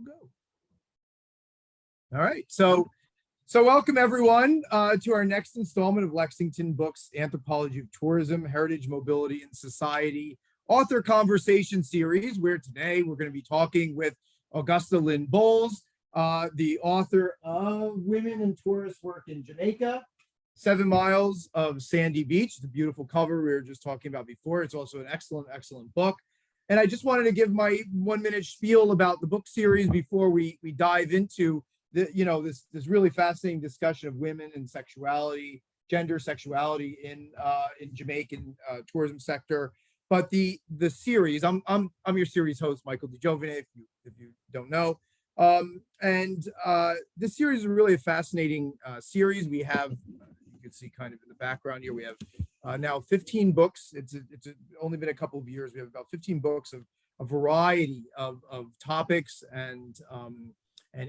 go. All right, so welcome everyone to our next installment of Lexington Books Anthropology of Tourism, Heritage, Mobility, and Society author conversation series, where today we're going to be talking with Augusta Lynn Bolles, the author of Women in Tourist Work in Jamaica, 7 Miles of Sandy Beach. It's a beautiful cover we were just talking about before. It's also an excellent book. And I just wanted to give my 1-minute spiel about the book series before we dive into this really fascinating discussion of women and sexuality, gender sexuality in Jamaican tourism sector. But the series, I'm your series host, Michael Giovine, if you don't know. This series is really a fascinating series. We have, you can see kind of in the background here, we have now 15 books. It's only been a couple of years. We have about 15 books of a variety of topics and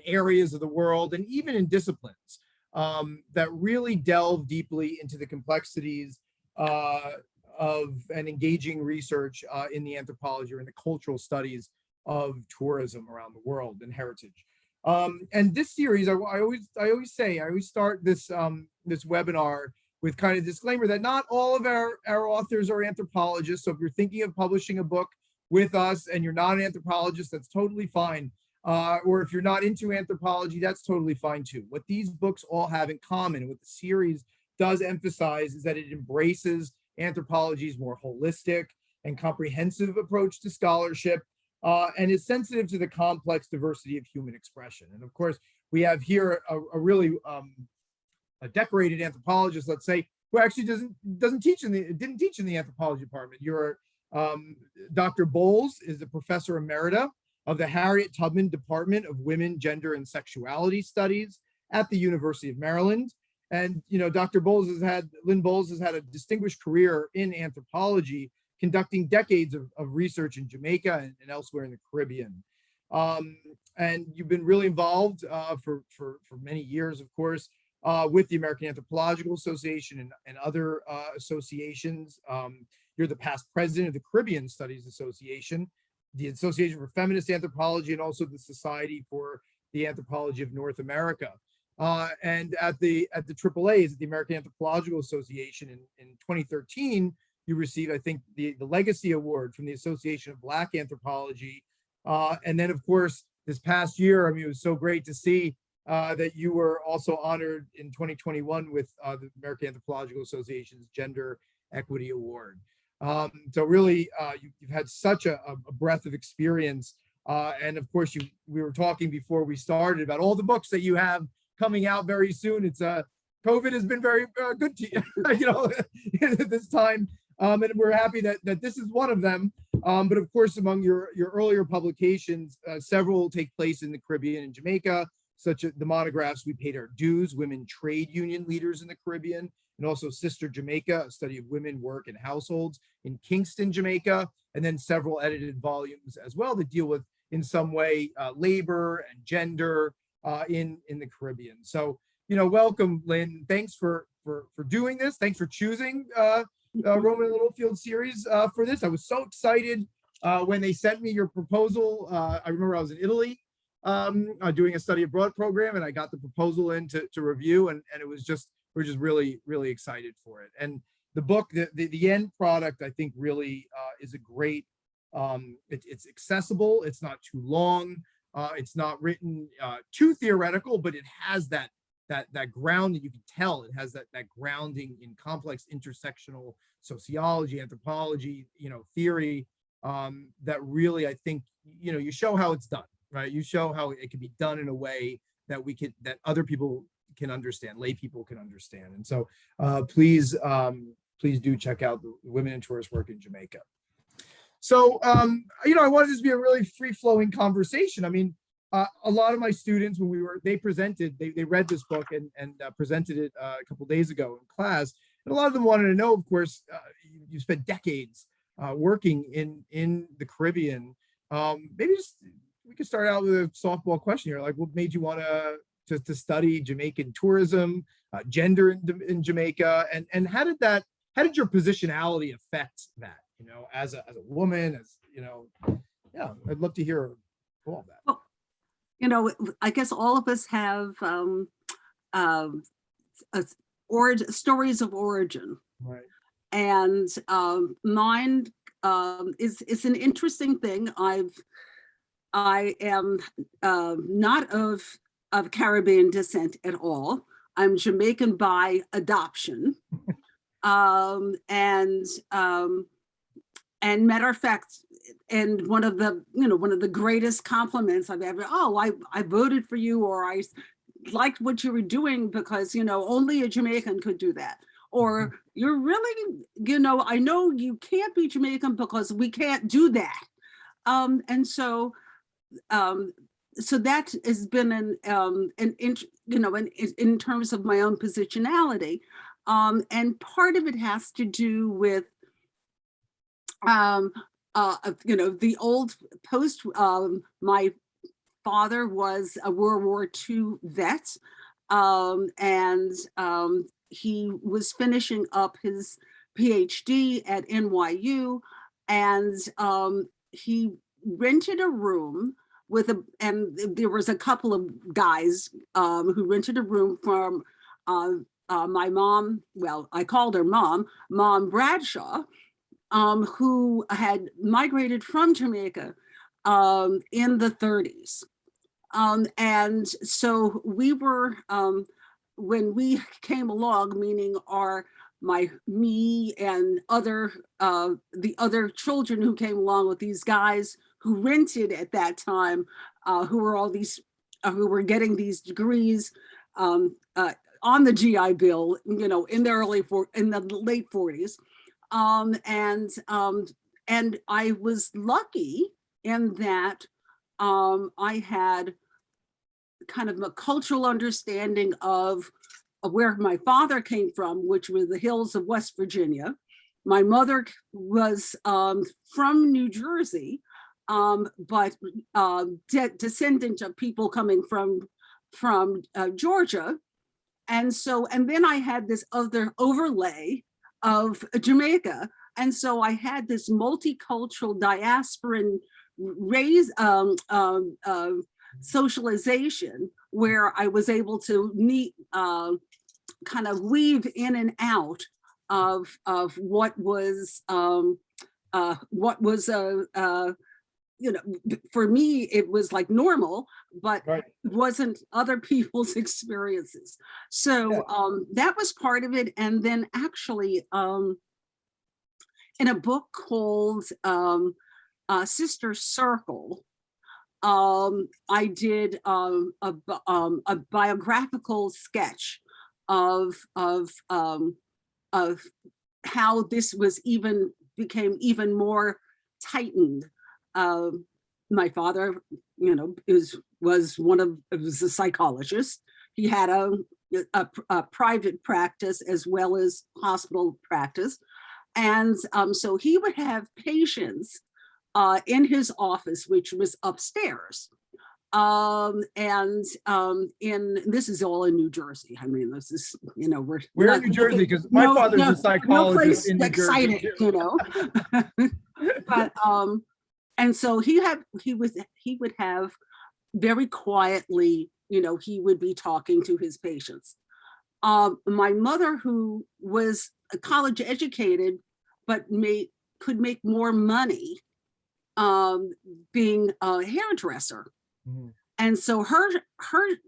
areas of the world, and even in disciplines that really delve deeply into the complexities of an engaging research in the anthropology or in the cultural studies of tourism around the world and heritage. And this series, I always start this this webinar with kind of disclaimer that not all of our authors are anthropologists. So if you're thinking of publishing a book with us and you're not an anthropologist, that's totally fine. Or if you're not into anthropology, that's totally fine too. What these books all have in common, and what the series does emphasize, is that it embraces anthropology's more holistic and comprehensive approach to scholarship, and is sensitive to the complex diversity of human expression. And of course, we have here a really a decorated anthropologist, let's say, who actually didn't teach in the anthropology department. Dr. Bolles is a professor Emerita of the Harriet Tubman Department of Women, Gender, and Sexuality Studies at the University of Maryland. And Dr. Lynn Bolles has had a distinguished career in anthropology, conducting decades of research in Jamaica and elsewhere in the Caribbean. And you've been really involved for many years, of course, with the American Anthropological Association and other associations. You're the past president of the Caribbean Studies Association, the Association for Feminist Anthropology, and also the Society for the Anthropology of North America. And at the AAAs, at the American Anthropological Association in 2013, you received, I think, the Legacy Award from the Association of Black Anthropology. And then, of course, this past year, I mean, it was so great to see that you were also honored in 2021 with the American Anthropological Association's Gender Equity Award. So really, you've had such a breadth of experience. And of course, we were talking before we started about all the books that you have coming out very soon. It's COVID has been very good to you, this time. And we're happy that this is one of them. But of course, among your earlier publications, several take place in the Caribbean and Jamaica, such as the monographs We Paid Our Dues, Women Trade Union Leaders in the Caribbean, and also Sister Jamaica, a study of women, work, and households in Kingston, Jamaica, and then several edited volumes as well that deal with, in some way, labor and gender in the Caribbean. So, welcome, Lynn. Thanks for doing this. Thanks for choosing Roman Littlefield series for this. I was so excited when they sent me your proposal. I remember I was in Italy doing a study abroad program, and I got the proposal in to review, and it was just, we're just really, really excited for it. And the book, the end product, I think really is a great, it's accessible, it's not too long, it's not written too theoretical, but it has that ground that you can tell. It has that grounding in complex intersectional sociology, anthropology, theory, that really, I think, you show how it's done, right? You show how it can be done in a way that that other people can understand, lay people can understand. And so please do check out the Women in Tourist Work in Jamaica. So, I wanted this to be a really free-flowing conversation. I mean, a lot of my students, when they read this book and presented it a couple days ago in class, and a lot of them wanted to know, of course, you spent decades working in the Caribbean. Maybe we could start out with a softball question here, like what made you want to study Jamaican tourism, gender in Jamaica, and how did your positionality affect that? As a woman, yeah, I'd love to hear all of that. I guess all of us have stories of origin. Right. And mine is an interesting thing. I am not of Caribbean descent at all. I'm Jamaican by adoption. And matter of fact, and one of the greatest compliments I've ever, I voted for you, or I liked what you were doing because, only a Jamaican could do that. Or you're really, I know you can't be Jamaican because we can't do that. And so that has been in terms of my own positionality. And part of it has to do with, the old post, my father was a World War II vet, and he was finishing up his PhD at NYU, and he rented a room and there was a couple of guys who rented a room from my mom. Well, I called her Mom Bradshaw, who had migrated from Jamaica in the 30s. And so we were, when we came along, meaning me and the other children who came along with these guys who rented at that time, who were getting these degrees on the GI Bill, in the late 40s. And I was lucky in that I had kind of a cultural understanding of where my father came from, which were the hills of West Virginia. My mother was from New Jersey, but descendant of people coming from Georgia. And then I had this other overlay of Jamaica. And so I had this multicultural diasporan socialization where I was able to kind of weave in and out of what was for me, it was like normal, but right. It wasn't other people's experiences. So that was part of it. And then actually in a book called Sister Circle, I did a biographical sketch of how this became even more tightened. My father, was a psychologist. He had a private practice as well as hospital practice. And so he would have patients in his office, which was upstairs. This is all in New Jersey. I mean, this is, we're in New Jersey because my father's a psychologist in New Jersey. But and so he would have very quietly, he would be talking to his patients. My mother, who was college educated, but could make more money being a hairdresser. Mm-hmm. And so her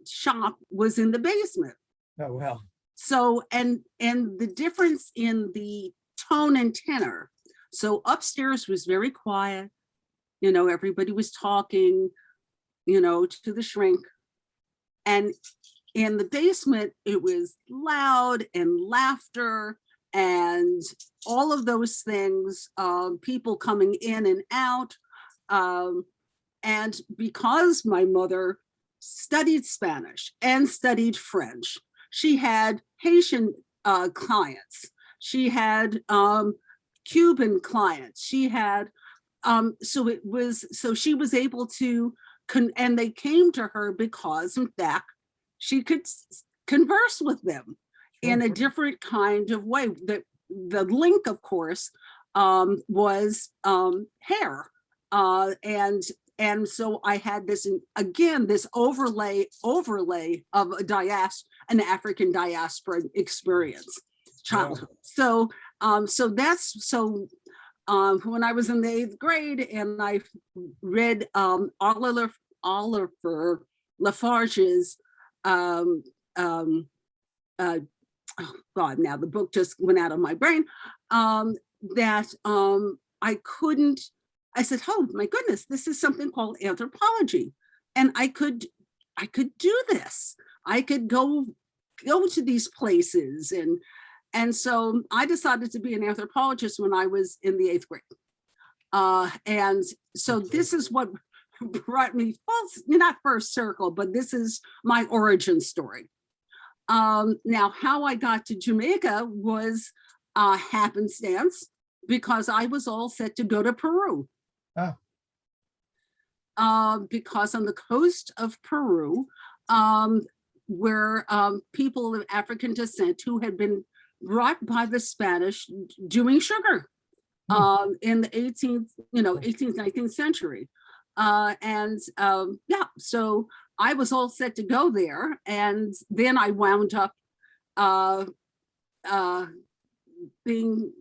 shop was in the basement. Oh, well. So, and the difference in the tone and tenor. So upstairs was very quiet. Everybody was talking, to the shrink. And in the basement, it was loud and laughter and all of those things, people coming in and out. And because my mother studied Spanish and studied French, she had Haitian clients. She had Cuban clients. She had, so she was able to, and they came to her because, in fact, she could converse with them in a different kind of way. The link, of course, was hair. And and so I had this, again, this overlay of an African diaspora experience, childhood. So, when I was in the 8th grade and I read Oliver Lafarge's, oh God, now the book just went out of my brain, I said, oh my goodness, this is something called anthropology. And I could do this. I could go to these places. And so I decided to be an anthropologist when I was in the 8th grade. And so this is what brought me, well, not first circle, but this is my origin story. Now, how I got to Jamaica was happenstance, because I was all set to go to Peru. Because on the coast of Peru, were people of African descent who had been brought by the Spanish doing sugar in the 18th, 19th century. So I was all set to go there. And then I wound up being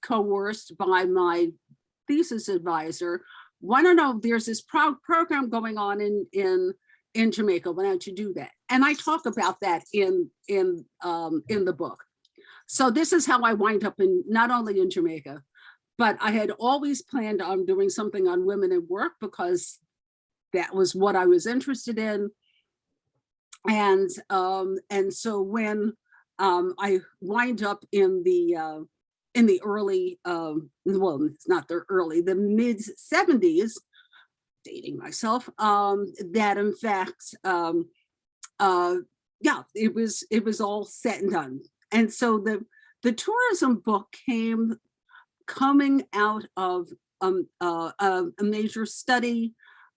coerced by my thesis advisor. Why don't know, there's this program going on in Jamaica. Why don't you do that? And I talk about that in the book. So this is how I wind up not only in Jamaica, but I had always planned on doing something on women in work because that was what I was interested in. And so when I wind up in the early, well, it's not the early, the mid 70s, dating myself, that in fact, yeah, it was all said and done. And so the tourism book coming out of a major study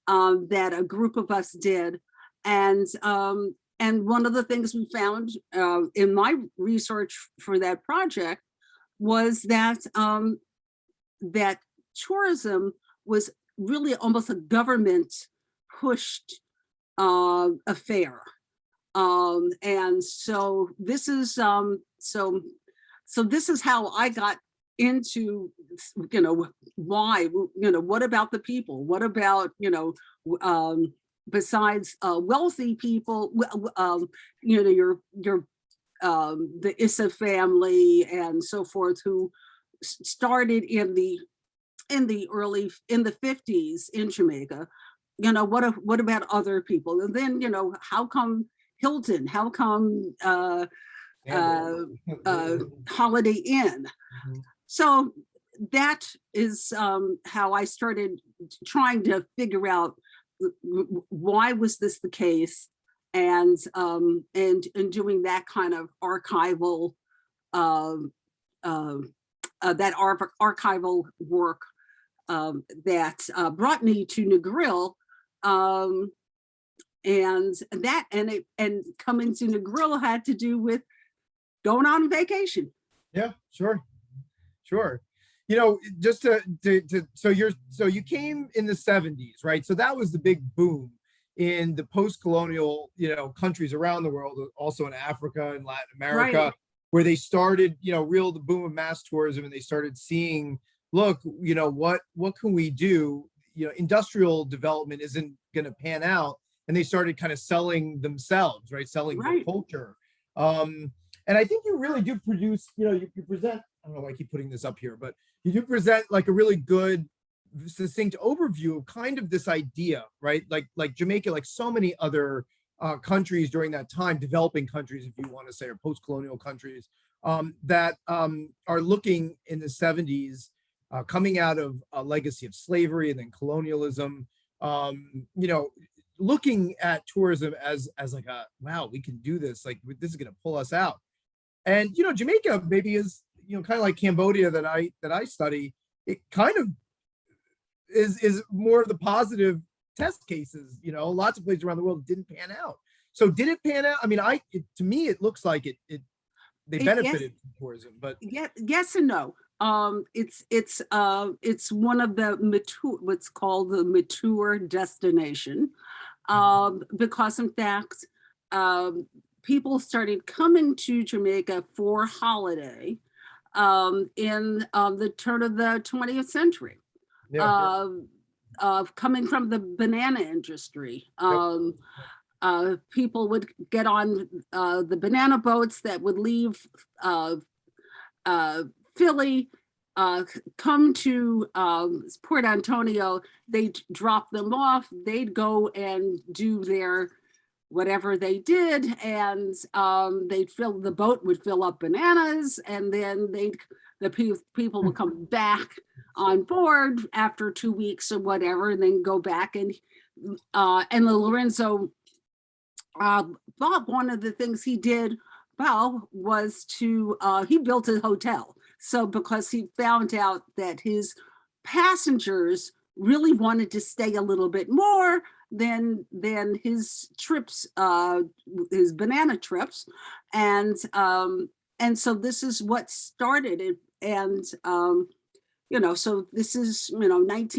that a group of us did. And one of the things we found in my research for that project was that that tourism was really almost a government pushed affair. And so this is this is how I got into, why, what about the people? What about, besides wealthy people, the Issa family and so forth, who started in the 50s in Jamaica, what about other people? And then, how come Hilton? How come Holiday Inn? Mm-hmm. So that is how I started trying to figure out why was this the case, and doing that kind of archival archival work that brought me to Negril, and coming to Negril had to do with going on vacation. Yeah, sure. Just so you came in the 70s, right? So that was the big boom in the post-colonial, countries around the world, also in Africa and Latin America, right, where they started, the boom of mass tourism, and they started seeing, look, what can we do? Industrial development isn't going to pan out, and they started kind of selling themselves, right? Selling their culture. And I think you really do produce, you present, I don't know why I keep putting this up here, but you do present like a really good, succinct overview of kind of this idea, right? Like Jamaica, like so many other countries during that time, developing countries, if you want to say, or post-colonial countries, that are looking in the 70s, coming out of a legacy of slavery and then colonialism, looking at tourism as like a, wow, we can do this, like this is going to pull us out. And Jamaica maybe is kind of like Cambodia that I study. It kind of is more of the positive test cases. Lots of places around the world didn't pan out. So did it pan out? I mean, to me it looks like they benefited from tourism, but yes and no. It's one of the mature, what's called the mature destination, because in fact, people started coming to Jamaica for holiday in the turn of the 20th century. Yeah. Coming from the banana industry. Yep. People would get on the banana boats that would leave Philly, come to Port Antonio. They'd drop them off. They'd go and do their whatever they did, and the boat would fill up bananas, and then people would come back on board after 2 weeks or whatever, and then go back and the Lorenzo Bob, one of the things he did well was he built a hotel. So because he found out that his passengers really wanted to stay a little bit more than his trips, his banana trips, and so this is what started it, and so this is 19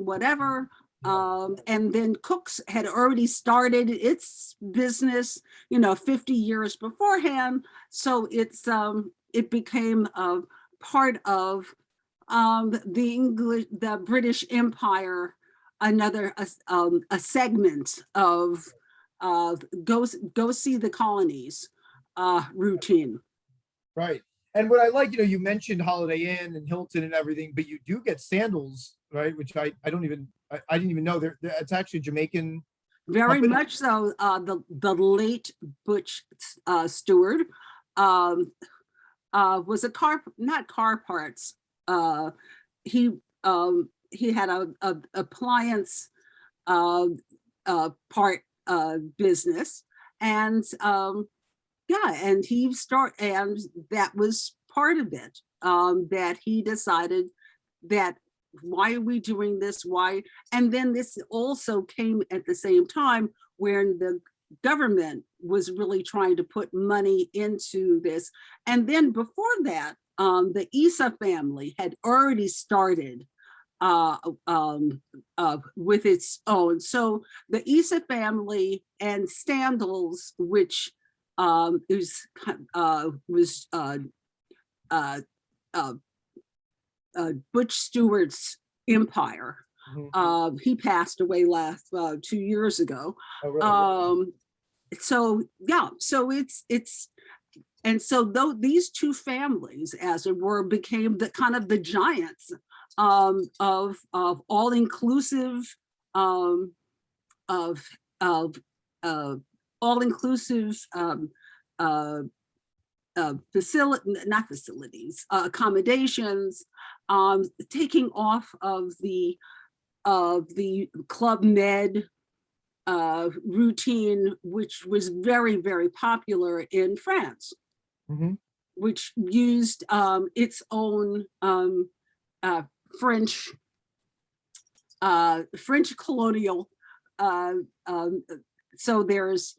whatever. And then Cook's had already started its business, 50 years beforehand. So it became a part of the British Empire, another a segment of go see the colonies routine. Right. And what I like, you mentioned Holiday Inn and Hilton and everything, but you do get sandals, right? Which I didn't even know it's actually Jamaican. Very company. much so. The late Butch Stewart was not car parts. He had a appliance part business, and and and that was part of it. That he decided that, why are we doing this? Why? And then this also came at the same time when the government was really trying to put money into this. And then before that, the Issa family had already started with its own. So the Issa family and Standals, which was Butch Stewart's empire. Mhm. He passed away last 2 years ago. Oh, really? So it's and so though these two families, as it were, became the kind of the giants of all inclusive of all inclusive not facilities, accommodations, taking off of the Club Med routine, which was very, very popular in France, Mhm. which used its own French colonial. So there's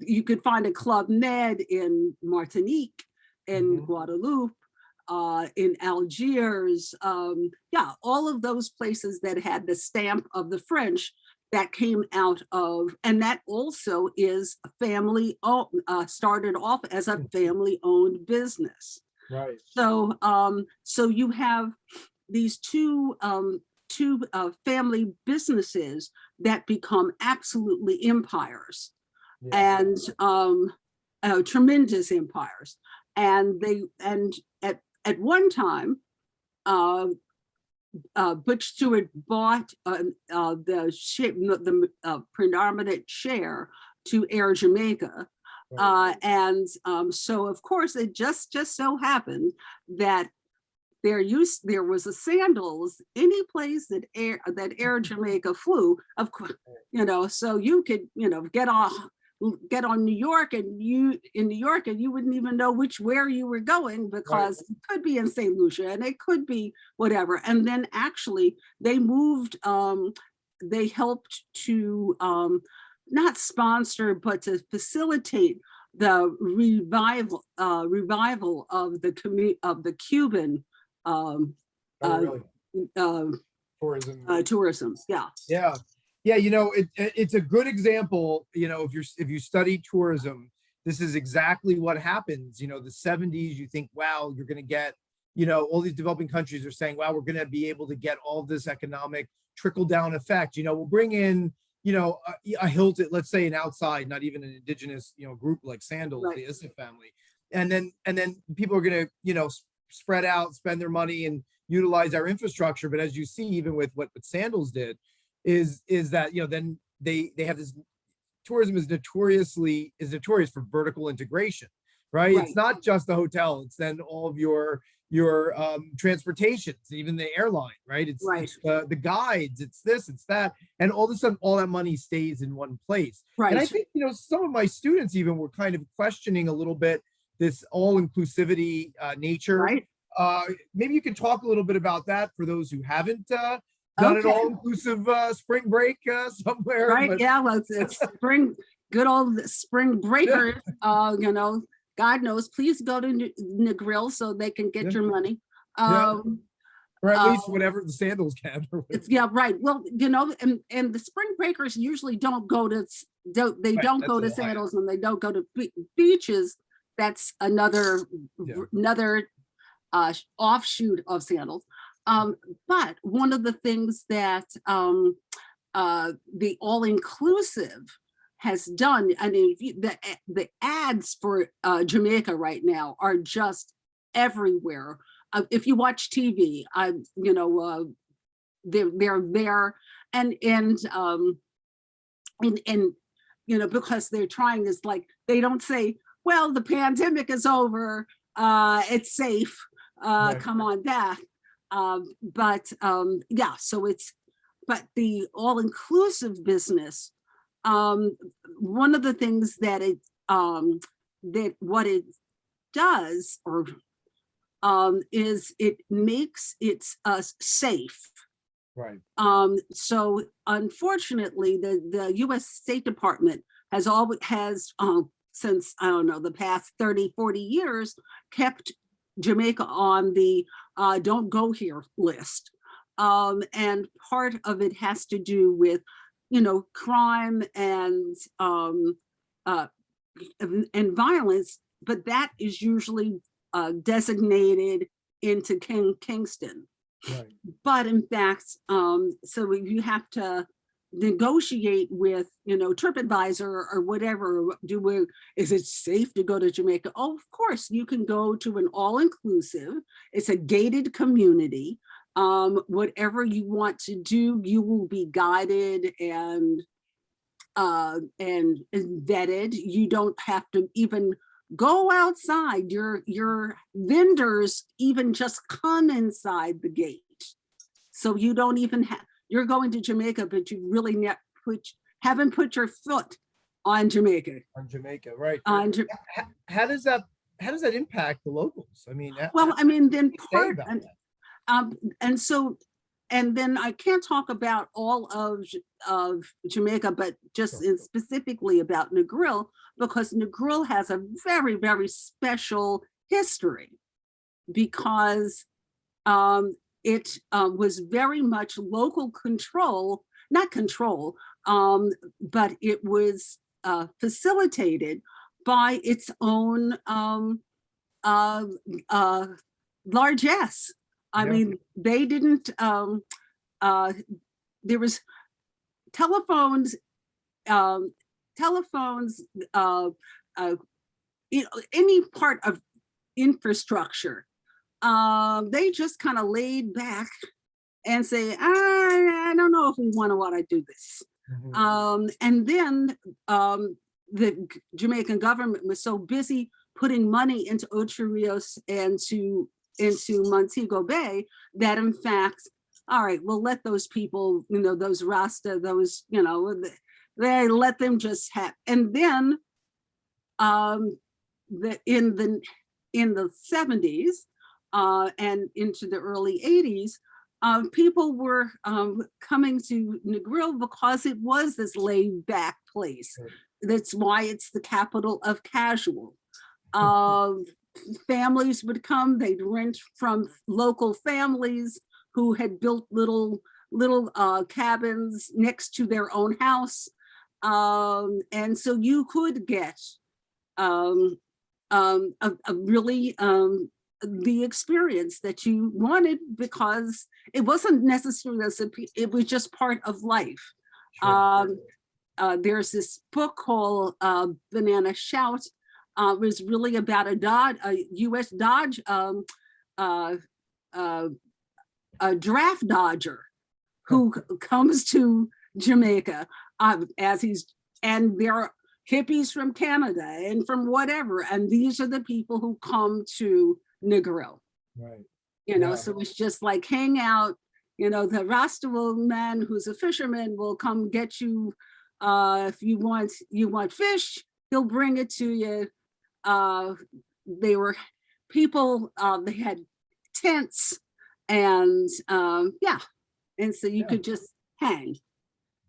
you could find a Club Med in Martinique, in Mhm. Guadeloupe, in Algiers, all of those places that had the stamp of the French that came out of, and that also is family started off as a family-owned business. Right. So so you have these two family businesses that become absolutely empires. Yeah. And tremendous empires. And at one time, Butch Stewart bought the predominant share to Air Jamaica. Right. And so of course it just so happened that there was a Sandals any place that Air Jamaica flew, of course, so you could get on New York, and you wouldn't even know where you were going, because it could be in St. Lucia and it could be whatever. And then actually they moved, they helped to not sponsor, but to facilitate revival of the Cuban Oh, really? uh, Tourism. tourism. Yeah. Yeah. Yeah, it's a good example, if you study tourism, this is exactly what happens. The 70s, you think, wow, you're going to get, all these developing countries are saying, wow, we're going to be able to get all this economic trickle down effect. We'll bring in, a Hilton, let's say an outside, not even an indigenous, group like Sandals, Right. the Issa family. And then people are going to, spread out, spend their money and utilize our infrastructure. But as you see, even with what Sandals did, is that, then they have this, tourism is notorious for vertical integration, right? Right. It's not just the hotel, it's then all of your transportation, even the airline, right? It's, Right. it's the guides, it's this, it's that, and all of a sudden all that money stays in one place. Right. And I think, some of my students even were kind of questioning a little bit this all-inclusivity nature. Right. Maybe you could talk a little bit about that for those who haven't done an Okay. all-inclusive spring break somewhere. Right. But Yeah. Well, it's spring, good old spring breakers. God knows, please go to Negril so they can get Yeah. your money. Yeah. Or at least um, whatever the Sandals can. Yeah, right. Well, and the spring breakers usually don't go to don't Right, don't go to that's a lie. Sandals, and they don't go to beaches. That's another offshoot of Sandals. But one of the things that the all-inclusive has done, I mean, the ads for Jamaica right now are just everywhere. If you watch TV, they're there, and because they're trying this, like, they don't say, well, the pandemic is over, it's safe, Right. come on back. Yeah, so but the all-inclusive business, one of the things that what it does, or is it makes it safe. Right. So unfortunately, the U.S. State Department has since, I don't know, the past 30, 40 years, kept Jamaica on the don't go here list. And part of it has to do with, crime and violence, but that is usually designated into Kingston. Right. But in fact, so you have to negotiate with, TripAdvisor or whatever. Is it safe to go to Jamaica? Oh, of course, you can go to an all-inclusive. It's a gated community. Whatever you want to do, you will be guided and vetted. You don't have to even go outside. Your vendors even just come inside the gate. So you don't even have, you're going to Jamaica, but you really haven't put your foot on Jamaica. On Jamaica, right. How does that impact the locals? I mean, well, I mean, then part and then I can't talk about all of Jamaica, but just specifically about Negril, because Negril has a very, very special history, because it was very much local control, not control, but it was facilitated by its own largesse. I mean, they didn't, there was telephones, any part of infrastructure, they just kind of laid back and say, I don't know if we want to do this. Mm-hmm. And then the Jamaican government was so busy putting money into Ocho Rios and into Montego Bay that, in fact, all right, we'll let those people, those Rasta, those, they let them just have. And then in the 70s and into the early 80s, people were coming to Negril because it was this laid back place. that's why it's the capital of casual. Families would come, they'd rent from local families who had built little cabins next to their own house. And so you could get a really the experience that you wanted, because it wasn't necessarily, it was just part of life. Sure. There's this book called Banana Shout. It was really about a U.S. Dodge, a draft dodger who comes to Jamaica and there are hippies from Canada and from whatever, and these are the people who come to Negril. Right. So it's just like hang out. The Rasta man who's a fisherman will come get you. If you want fish, he'll bring it to you. They were people, they had tents and and so you could just hang.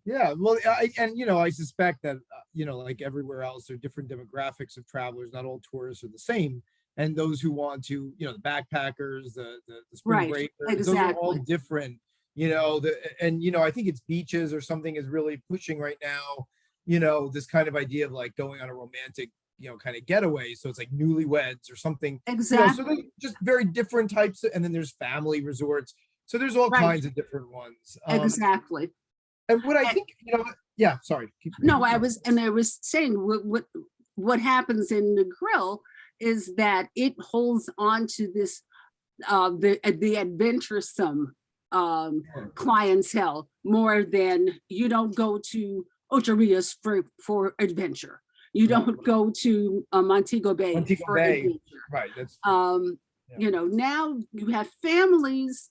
Yeah, well, I suspect that, like everywhere else, there are different demographics of travelers. Not all tourists are the same. And those who want to, the backpackers, the spring breakers, exactly. Those are all different, I think it's beaches or something is really pushing right now, this kind of idea of like going on a romantic, kind of getaway. So it's like newlyweds or something. Exactly. So they're just very different types. And then there's family resorts. So there's all kinds of different ones. Exactly. And what I think, yeah, sorry. I was saying what happens in the grill is that it holds on to this, the adventuresome clientele more than you don't go to Ocherias for adventure. You don't go to Montego Bay for adventure. Right. That's now you have families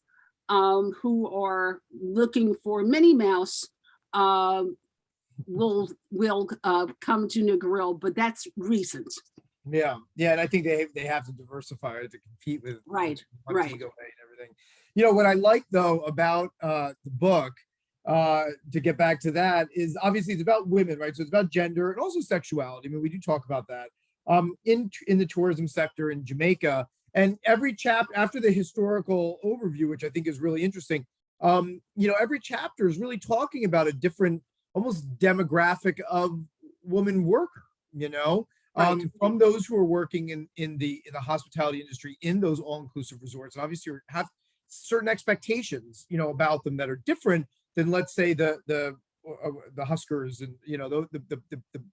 who are looking for Minnie Mouse will come to Negril, but that's recent. Yeah, and I think they have to diversify to compete with Montego Bay and everything. What I like though about the book, to get back to that, is obviously it's about women, right? So it's about gender and also sexuality. I mean, we do talk about that in the tourism sector in Jamaica. And every chapter, after the historical overview, which I think is really interesting, every chapter is really talking about a different, almost demographic of woman worker, from those who are working in the hospitality industry in those all-inclusive resorts, and obviously have certain expectations, about them that are different than, let's say, the Huskers and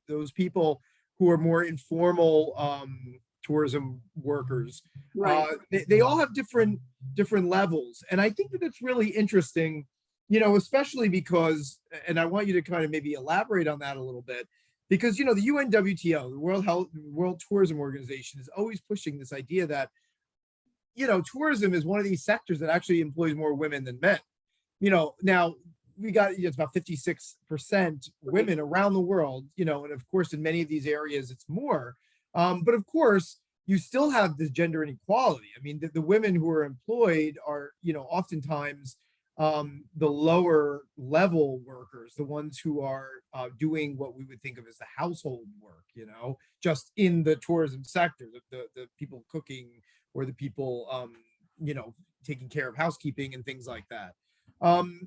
those people who are more informal tourism workers. They all have different levels, and I think that it's really interesting, especially because, and I want you to kind of maybe elaborate on that a little bit, because the UNWTO, the World Tourism Organization, is always pushing this idea that tourism is one of these sectors that actually employs more women than men. Now we got, it's about 56% women around the world, and of course in many of these areas it's more. But of course, you still have this gender inequality. I mean, the women who are employed are, oftentimes the lower level workers, the ones who are doing what we would think of as the household work, just in the tourism sector, the people cooking or the people, taking care of housekeeping and things like that. Do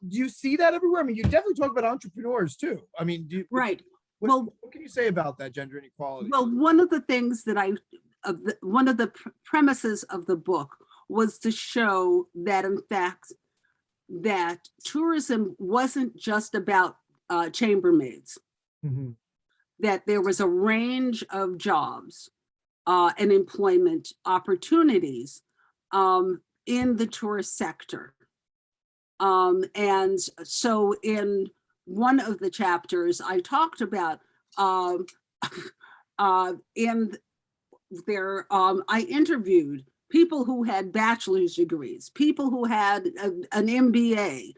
you see that everywhere? I mean, you definitely talk about entrepreneurs too. I mean, what can you say about that gender inequality? Well, one of the things that one of the premises of the book was to show that, in fact, that tourism wasn't just about chambermaids, that there was a range of jobs and employment opportunities in the tourist sector. And so in one of the chapters, I talked about I interviewed people who had bachelor's degrees, people who had an MBA,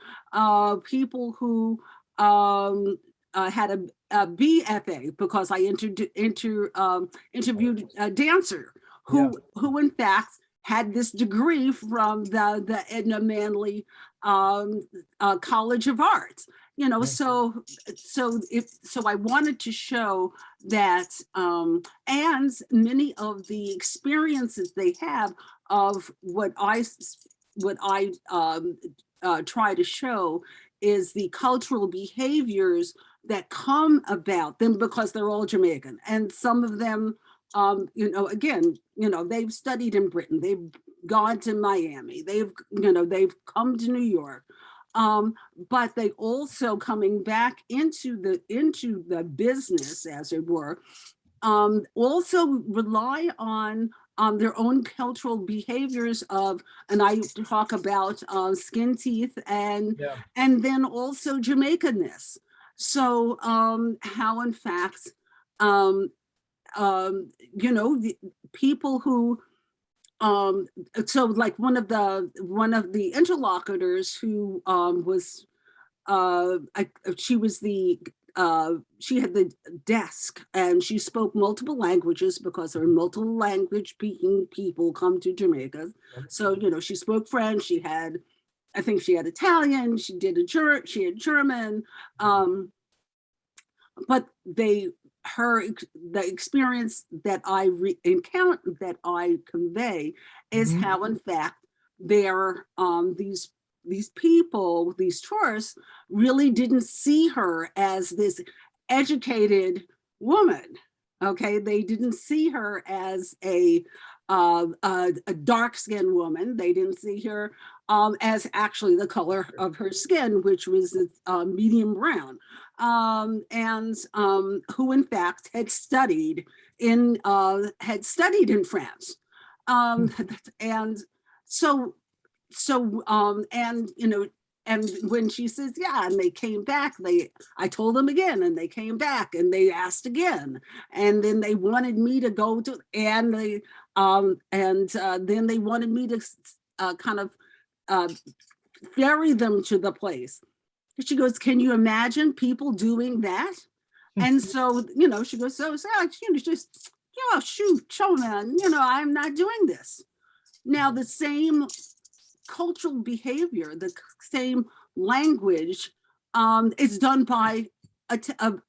people who had a BFA, because I interviewed a dancer who in fact had this degree from the Edna Manley College of Arts. You know, Yeah. so I wanted to show that, and many of the experiences they have of what I try to show is the cultural behaviors that come about them because they're all Jamaican, and some of them, you know, again, you know, they've studied in Britain, they've gone to Miami, they've come to New York. But they also coming back into the business, as it were, also rely on their own cultural behaviors of, and I talk about skin teeth Yeah. and then also Jamaicanness. So how in fact, um, you know, the people who so like one of the interlocutors who was she was she had the desk and she spoke multiple languages because there are multiple language speaking people come to Jamaica. So, you know, she spoke French, I think she had Italian, she had German, but the experience that I encounter, that I convey, is Mhm. how in fact they're these people, these tourists, really didn't see her as this educated woman. Okay, they didn't see her as a dark-skinned woman. They didn't see her as actually the color of her skin, which was medium brown, and who in fact had studied in France, and so and you know, and when she says, yeah, and they came back, I told them again, and they came back and they asked again, and then they wanted me to go to, and then they wanted me to kind of ferry them to the place. She goes, can you imagine people doing that? And so, you know, she goes, so you know, just, you know, show man, you know, I'm not doing this. Now, the same cultural behavior, the same language is done by a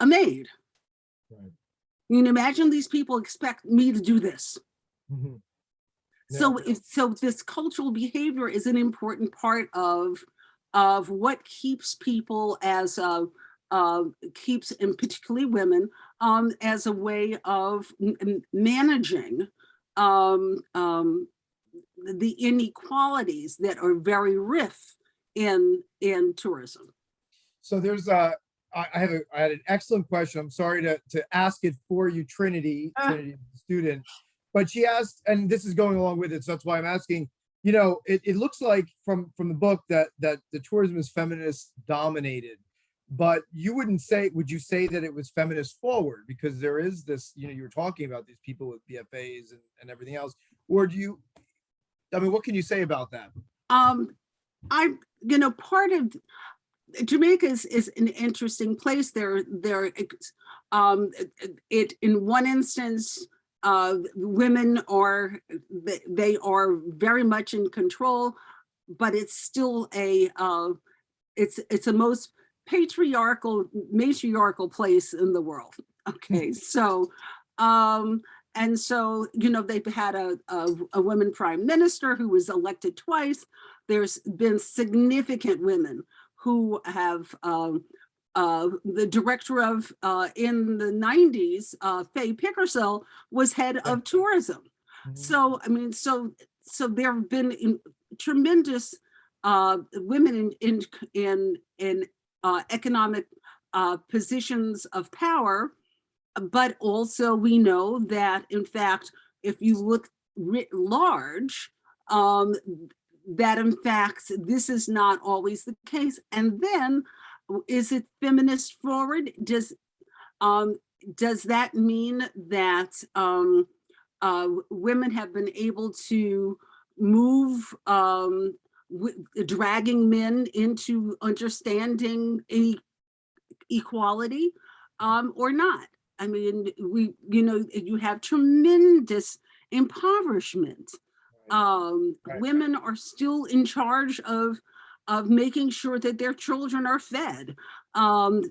maid. Right. You can imagine these people expect me to do this. Mhm. Yeah. So this cultural behavior is an important part of what keeps people as keeps, and particularly women, as a way of managing um, um, the inequalities that are very rife in tourism. So there's I had an excellent question. I'm sorry to ask it for you, Trinity, the student, but she asked, and this is going along with it, so that's why I'm asking. You know, it looks like from the book that the tourism is feminist dominated, but would you say that it was feminist forward? Because there is this, you know, you were talking about these people with BFAs and everything else, or I mean, what can you say about that? Um, I, you know, part of Jamaica is an interesting place. It in one instance, women they are very much in control, but it's still it's a most matriarchal place in the world. Okay, so and so, you know, they've had a woman prime minister who was elected twice. There's been significant women who have the director of in the 90s, Faye Pickersell, was head of tourism. Mhm. So I mean, so there have been tremendous women in economic positions of power, but also we know that in fact, if you look writ large, um, that in fact this is not always the case. And then, is it feminist forward? Does that mean that women have been able to move, dragging men into understanding equality, or not? I mean, you know, you have tremendous impoverishment. Right. Women are still in charge of making sure that their children are fed. Um,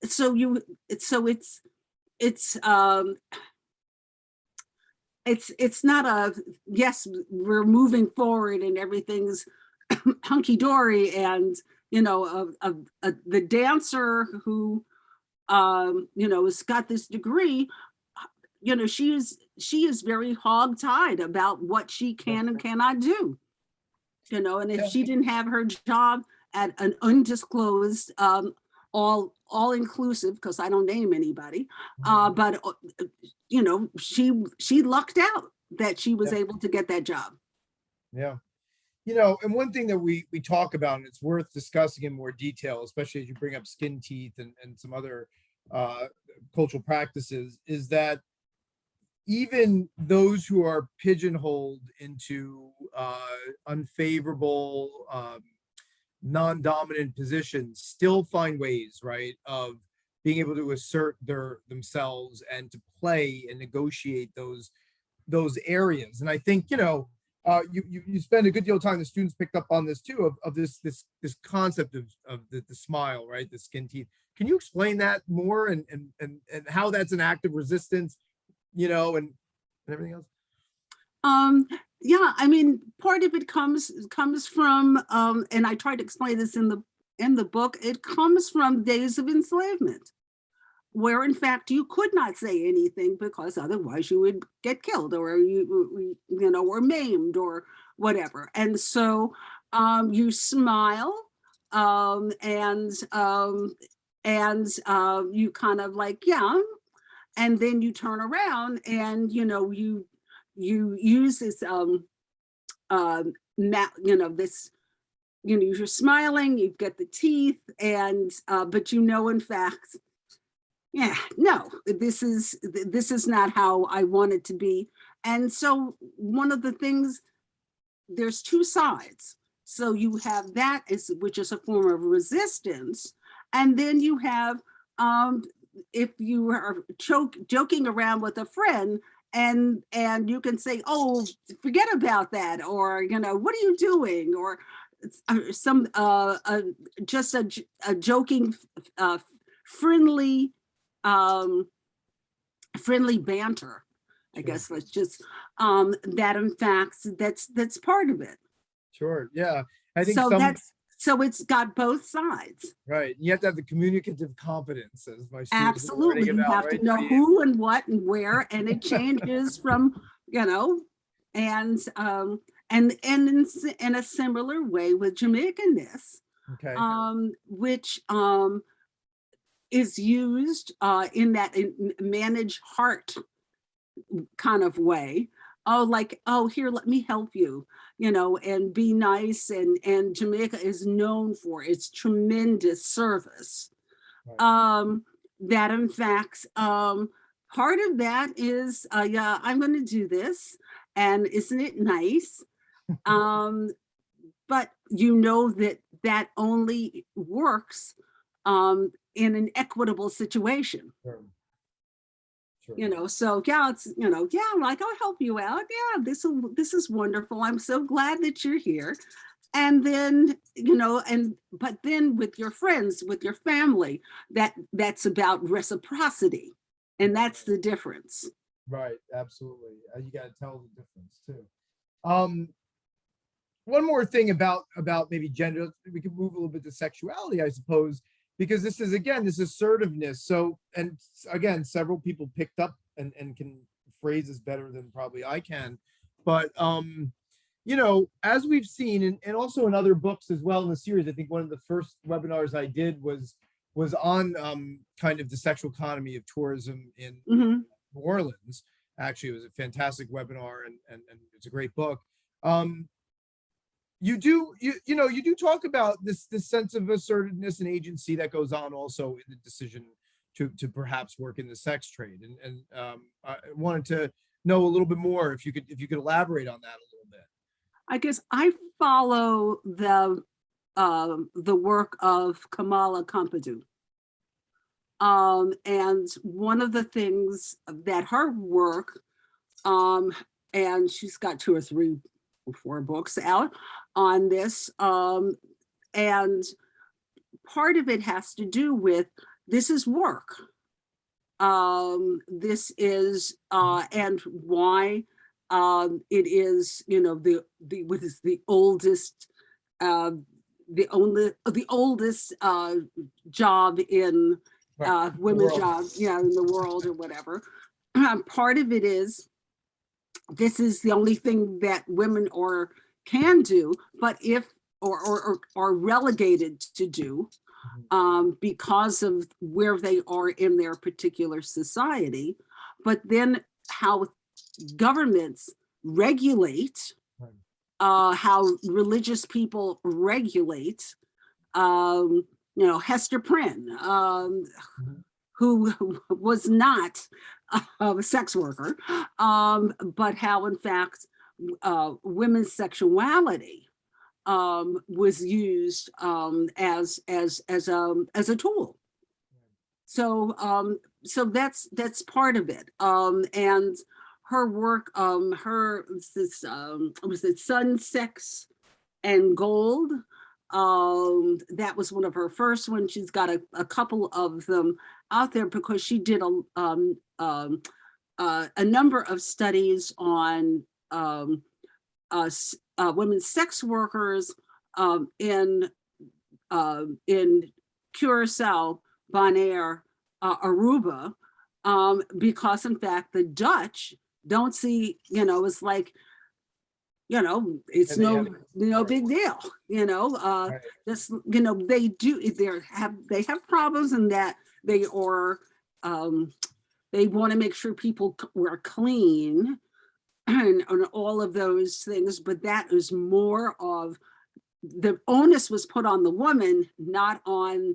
so you, so it's not a, yes, we're moving forward and everything's hunky-dory, and the dancer who has got this degree, she is very hog-tied about what she can and cannot do, and if she didn't have her job at an undisclosed all inclusive, because I don't name anybody, but she lucked out that she was able to get that job. Yeah. And one thing that we talk about, and it's worth discussing in more detail, especially as you bring up skin teeth and some other cultural practices, is that even those who are pigeonholed into unfavorable, non-dominant positions still find ways, right, of being able to assert themselves and to play and negotiate those areas. And I think you spend a good deal of time, the students picked up on this too, of this concept of the smile, right, the skin teeth. Can you explain that more, and how that's an act of resistance, and everything else? Yeah, I mean, part of it comes from, and I try to explain this in the book, it comes from days of enslavement, where in fact you could not say anything because otherwise you would get killed, or or maimed or whatever. And so you smile, and you kind of like, yeah, and then you turn around and you use this this, you're smiling, you get the teeth, and but in fact, yeah, no, this is not how I want it to be. And so one of the things, there's two sides. So you have that, which is a form of resistance, and then you have if you are joking around with a friend, and you can say, oh, forget about that, or what are you doing, or some just a joking friendly friendly banter, I guess. Let's just that in fact that's part of it. Sure. Yeah. I think so it's got both sides. Right. You have to have the communicative competence, as my students Absolutely. You have to know who and what and where, and it changes from, and in a similar way with Jamaicanness, okay, which is used in that manage heart kind of way. Oh, like, oh, here, let me help you, and be nice. And Jamaica is known for its tremendous service. Right. That in fact, part of that is, yeah, I'm going to do this. And isn't it nice? But that only works in an equitable situation. Sure. Sure. So yeah, it's, yeah, like, I'll help you out. Yeah, this is wonderful. I'm so glad that you're here. And then, but then with your friends, with your family, that's about reciprocity. And that's the difference. Right, absolutely. You got to tell the difference too. One more thing about maybe gender, we can move a little bit to sexuality, I suppose, because this is, again, this assertiveness. So, and again, several people picked up and can phrase this better than probably I can, but as we've seen, and also in other books as well in the series, I think one of the first webinars I did was on kind of the sexual economy of tourism in New Orleans. Actually, it was a fantastic webinar, and it's a great book. You do talk about this sense of assertiveness and agency that goes on also in the decision to perhaps work in the sex trade, and I wanted to know a little bit more, if you could elaborate on that a little bit. I guess I follow the work of Kamala Pompidou. And one of the things that her work, and she's got 2 or 3 or 4 books out on this, and part of it has to do with, this is work. This is, and why it is, what is the oldest, the oldest job in women's jobs, in the world or whatever. Part of it is, this is the only thing that women can do, but or are relegated to do, because of where they are in their particular society. But then how governments regulate, how religious people regulate, Hester Prynne, who was not a sex worker, but how in fact women's sexuality was used as a tool. So that's part of it. And her work, was it Sun, Sex, and Gold? That was one of her first ones. She's got a couple of them out there because she did a number of studies on women sex workers in Curacao, Bonaire, Aruba, because in fact the Dutch don't see, it's like, it's no big deal, this, they have problems in that they are, they want to make sure people were clean and all of those things, but that is more of, the onus was put on the woman, not on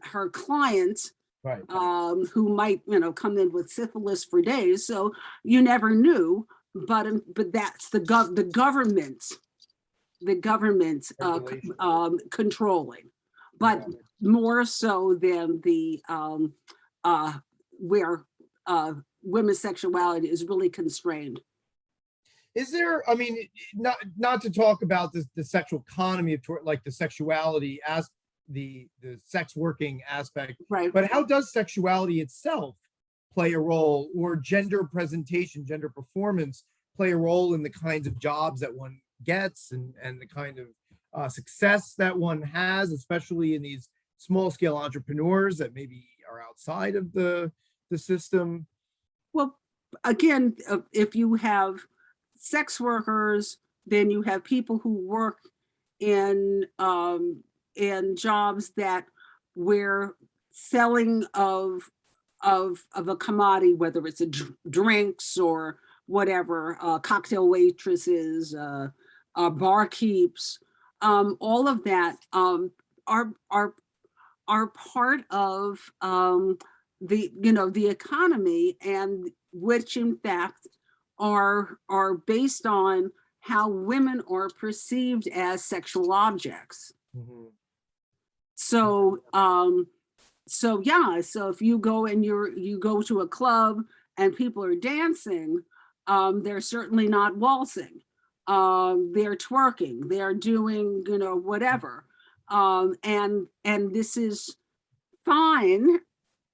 her client, right. Who might, come in with syphilis for days. So you never knew, but that's the government controlling, but more so than the where women's sexuality is really constrained. Is there, I mean, not to talk about the sexual economy of like the sexuality as the sex working aspect, right? But how does sexuality itself play a role, or gender presentation, gender performance play a role in the kinds of jobs that one gets and the kind of success that one has, especially in these small scale entrepreneurs that maybe are outside of the system? Well, again, if you have sex workers, then you have people who work in jobs that where selling of a commodity, whether it's drinks or whatever, cocktail waitresses, barkeeps, all of that are part of the economy, and which in fact are based on how women are perceived as sexual objects. Mm-hmm. So if you go and you go to a club and people are dancing, they're certainly not waltzing. They're twerking, they're doing, whatever. And this is fine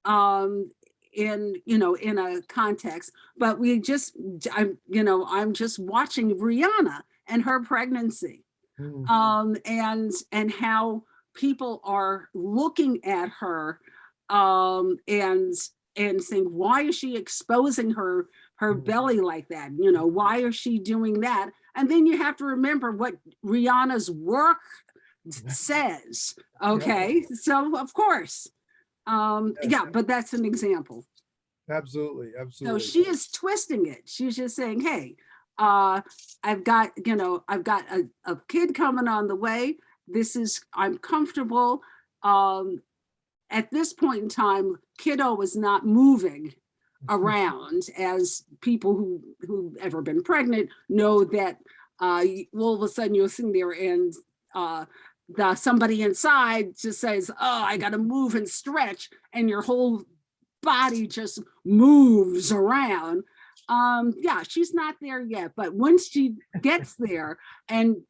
in a context, but I'm just watching Rihanna and her pregnancy, and how people are looking at her and saying, why is she exposing her belly like that? Why is she doing that? And then you have to remember what Rihanna's work says. Okay, so of course, but that's an example. Absolutely. So she is twisting it. She's just saying, hey, I've got a kid coming on the way. I'm comfortable. At this point in time, kiddo is not moving around, as people who've ever been pregnant know that all of a sudden you're sitting there and somebody inside just says, oh, I got to move and stretch, and your whole body just moves around. She's not there yet, but once she gets there and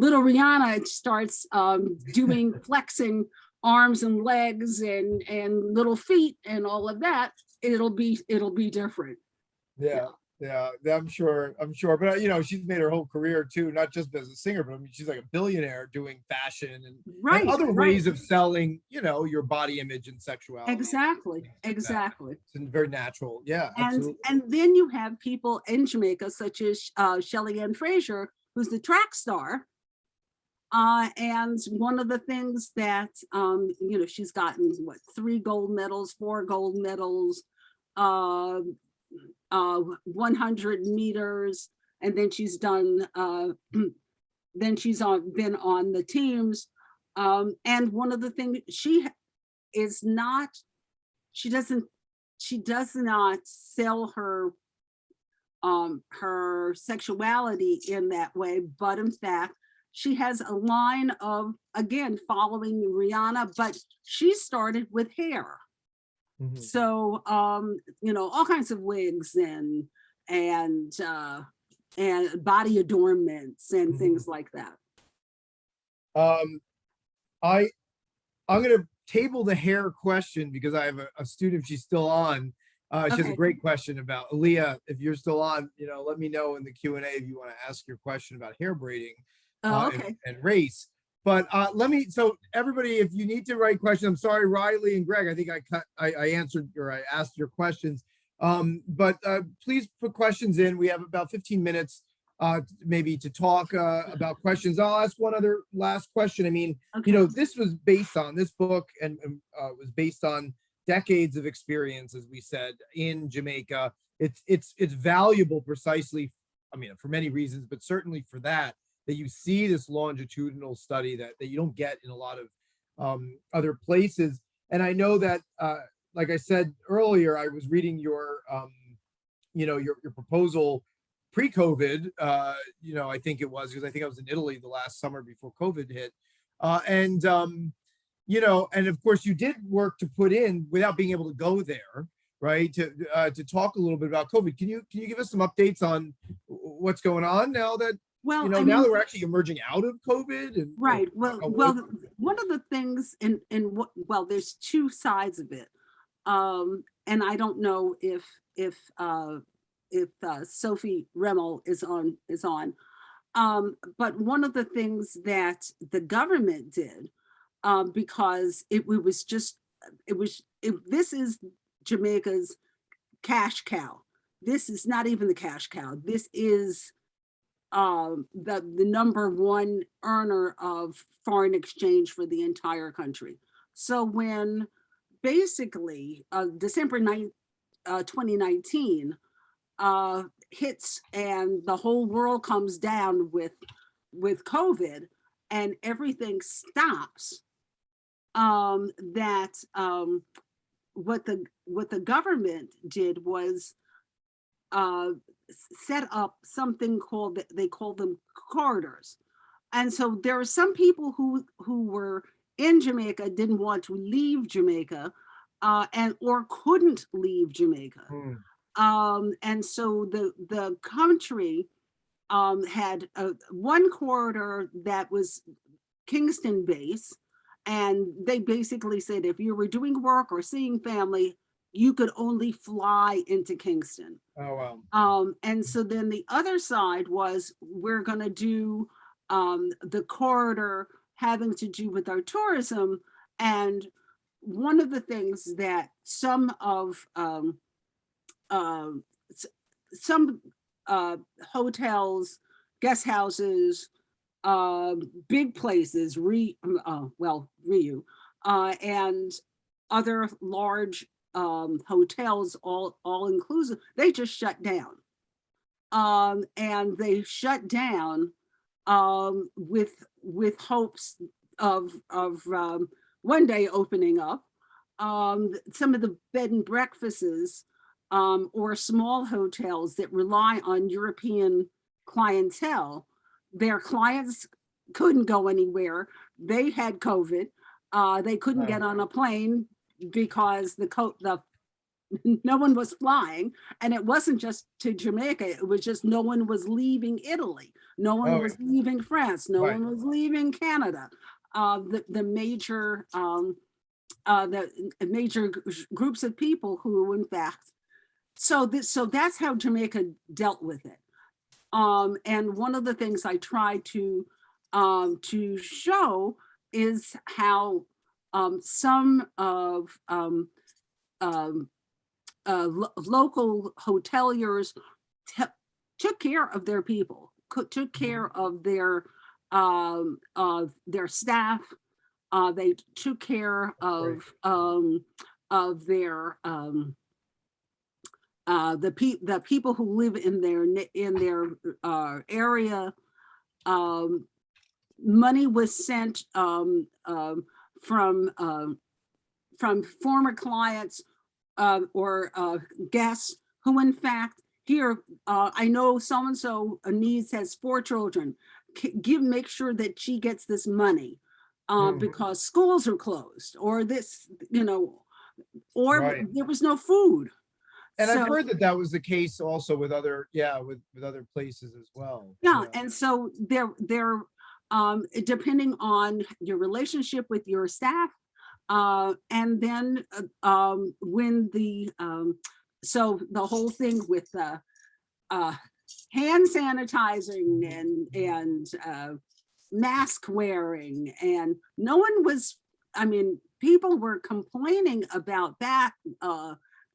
little Rihanna starts doing flexing arms and legs and little feet and all of that, it'll be different. Yeah. Yeah, I'm sure. But she's made her whole career too, not just as a singer, but I mean, she's like a billionaire doing fashion and other ways of selling, your body image and sexuality. Exactly. It's very natural. Yeah, absolutely. And then you have people in Jamaica, such as Shelly Ann Fraser, who's the track star. And one of the things that, she's gotten 3 gold medals, 4 gold medals, 100 meters, and then she's done then she's been on the teams, and one of the things she does not sell her sexuality in that way, but in fact she has a line of, again, following Rihanna, but she started with hair. So, all kinds of wigs and body adornments and things like that. I'm going to table the hair question because I have a student, if she's still on. She has a great question about Aaliyah. If you're still on, let me know in the Q&A if you want to ask your question about hair braiding and race. But so everybody, if you need to write questions, I'm sorry, Riley and Greg, I think I answered or I asked your questions. But please put questions in. We have about 15 minutes maybe to talk about questions. I'll ask one other last question. I mean, this was based on this book and was based on decades of experience, as we said, in Jamaica. It's valuable precisely, I mean, for many reasons, but certainly for that you see this longitudinal study that you don't get in a lot of other places. And I know that, like I said earlier, I was reading your proposal pre-COVID, I think it was, because I think I was in Italy the last summer before COVID hit. And of course you did work to put in without being able to go there, right? To talk a little bit about COVID. Can you give us some updates on what's going on now that, now that we're actually emerging out of COVID? And, right. Well, one of the things there's 2 sides of it. And I don't know if Sophie Remmel is on. But one of the things that the government did, because this is Jamaica's cash cow. This is not even the cash cow. This is the number 1 earner of foreign exchange for the entire country. So when basically December 9th, 2019 hits and the whole world comes down with COVID and everything stops, what the government did was set up something they call them corridors. And so there are some people who were in Jamaica, didn't want to leave Jamaica, or couldn't leave Jamaica. And so the country had one corridor that was Kingston base, and they basically said if you were doing work or seeing family, you could only fly into Kingston. Oh, wow. And so then the other side was, we're going to do the corridor having to do with our tourism. And one of the things that some hotels, guest houses, big places, Riu, and other large hotels, all inclusive, they just shut down. And they shut down with hopes of one day opening up. Some of the bed and breakfasts or small hotels that rely on European clientele, their clients couldn't go anywhere. They had COVID. They couldn't get on a plane because the no one was flying, and it wasn't just to Jamaica. It was just no one was leaving Italy. No one Oh, was leaving France. No right. one was leaving Canada. The major groups of people who, in fact, so that's how Jamaica dealt with it. And one of the things I try to show is how some of local hoteliers took care of their people, took care of their staff. They took care of their the people who live in their area. Money was sent from former clients or guests who, in fact, here, I know so-and-so has 4 children. Make sure that she gets this money because schools are closed, or this, or Right. there was no food. And So, I've heard that that was the case also with other, with other places as well. yeah, and so they're depending on your relationship with your staff, and then when so the whole thing with hand sanitizing and mask wearing, and no one was, I mean, people were complaining about that,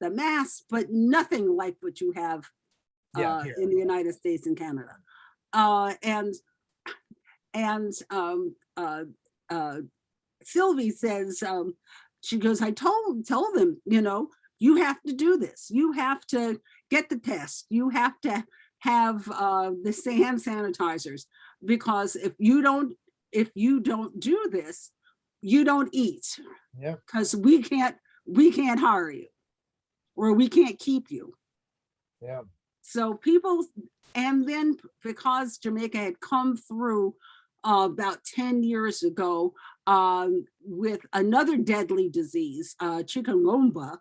the masks, but nothing like what you have in the United States and Canada. Sylvie says, she goes, I told them, you have to do this. You have to get the test. You have to have the hand sanitizers, because if you don't do this, you don't eat. Yeah. Because we can't hire you, or we can't keep you. Yeah. So people, and then because Jamaica had come through about 10 years ago with another deadly disease, Lomba,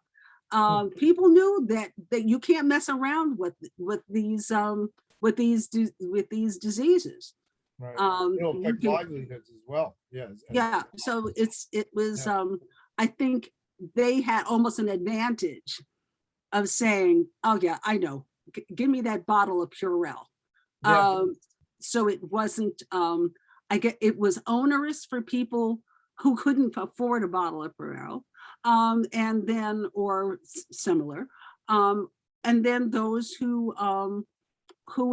people knew that you can't mess around with these diseases. Right. It'll affect livelihoods as well. Yeah. Yeah. So it was. I think they had almost an advantage of saying, "Oh yeah, I know. Give me that bottle of Purell." Yeah. So it wasn't. I get it was onerous for people who couldn't afford a bottle of Purell, and then or similar, and then those who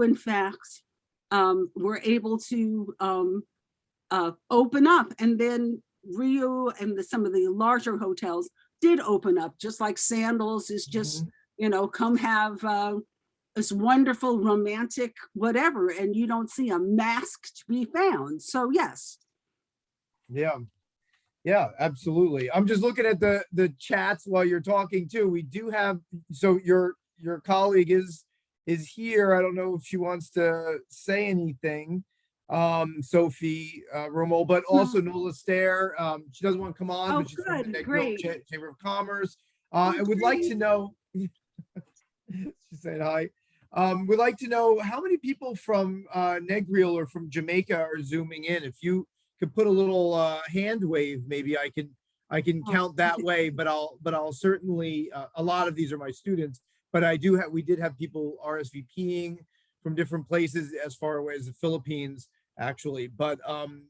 in fact were able to open up, and then Rio and some of the larger hotels did open up, just like Sandals is just, come have this wonderful romantic whatever, and you don't see a mask to be found. So yes. Yeah. Yeah, absolutely. I'm just looking at the chats while you're talking too. We do have, so your colleague is here. I don't know if she wants to say anything. Sophie Romo, but also Nola Stair. She doesn't want to come on, but she's from the Good, Neck great. Chamber of Commerce. And would like to know, she said hi. We'd like to know how many people from Negril or from Jamaica are zooming in. If you could put a little hand wave, maybe I can count that way. But I'll certainly, a lot of these are my students, but we did have people RSVPing from different places as far away as the Philippines, actually. But I'm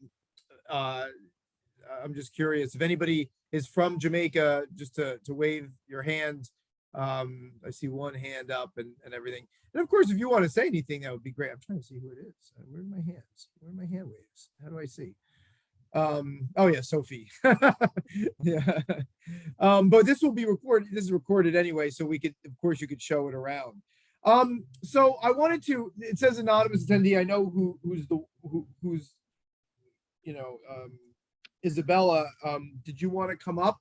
just curious if anybody is from Jamaica, just to wave your hand. I see one hand up and everything. And of course, if you want to say anything, that would be great. I'm trying to see who it is. Where are my hands? Where are my hand waves? How do I see? Oh yeah, Sophie. Yeah. But this will be recorded. This is recorded anyway, so we could, of course, you could show it around. So I wanted to, it says anonymous attendee. I know who's Isabella. Did you want to come up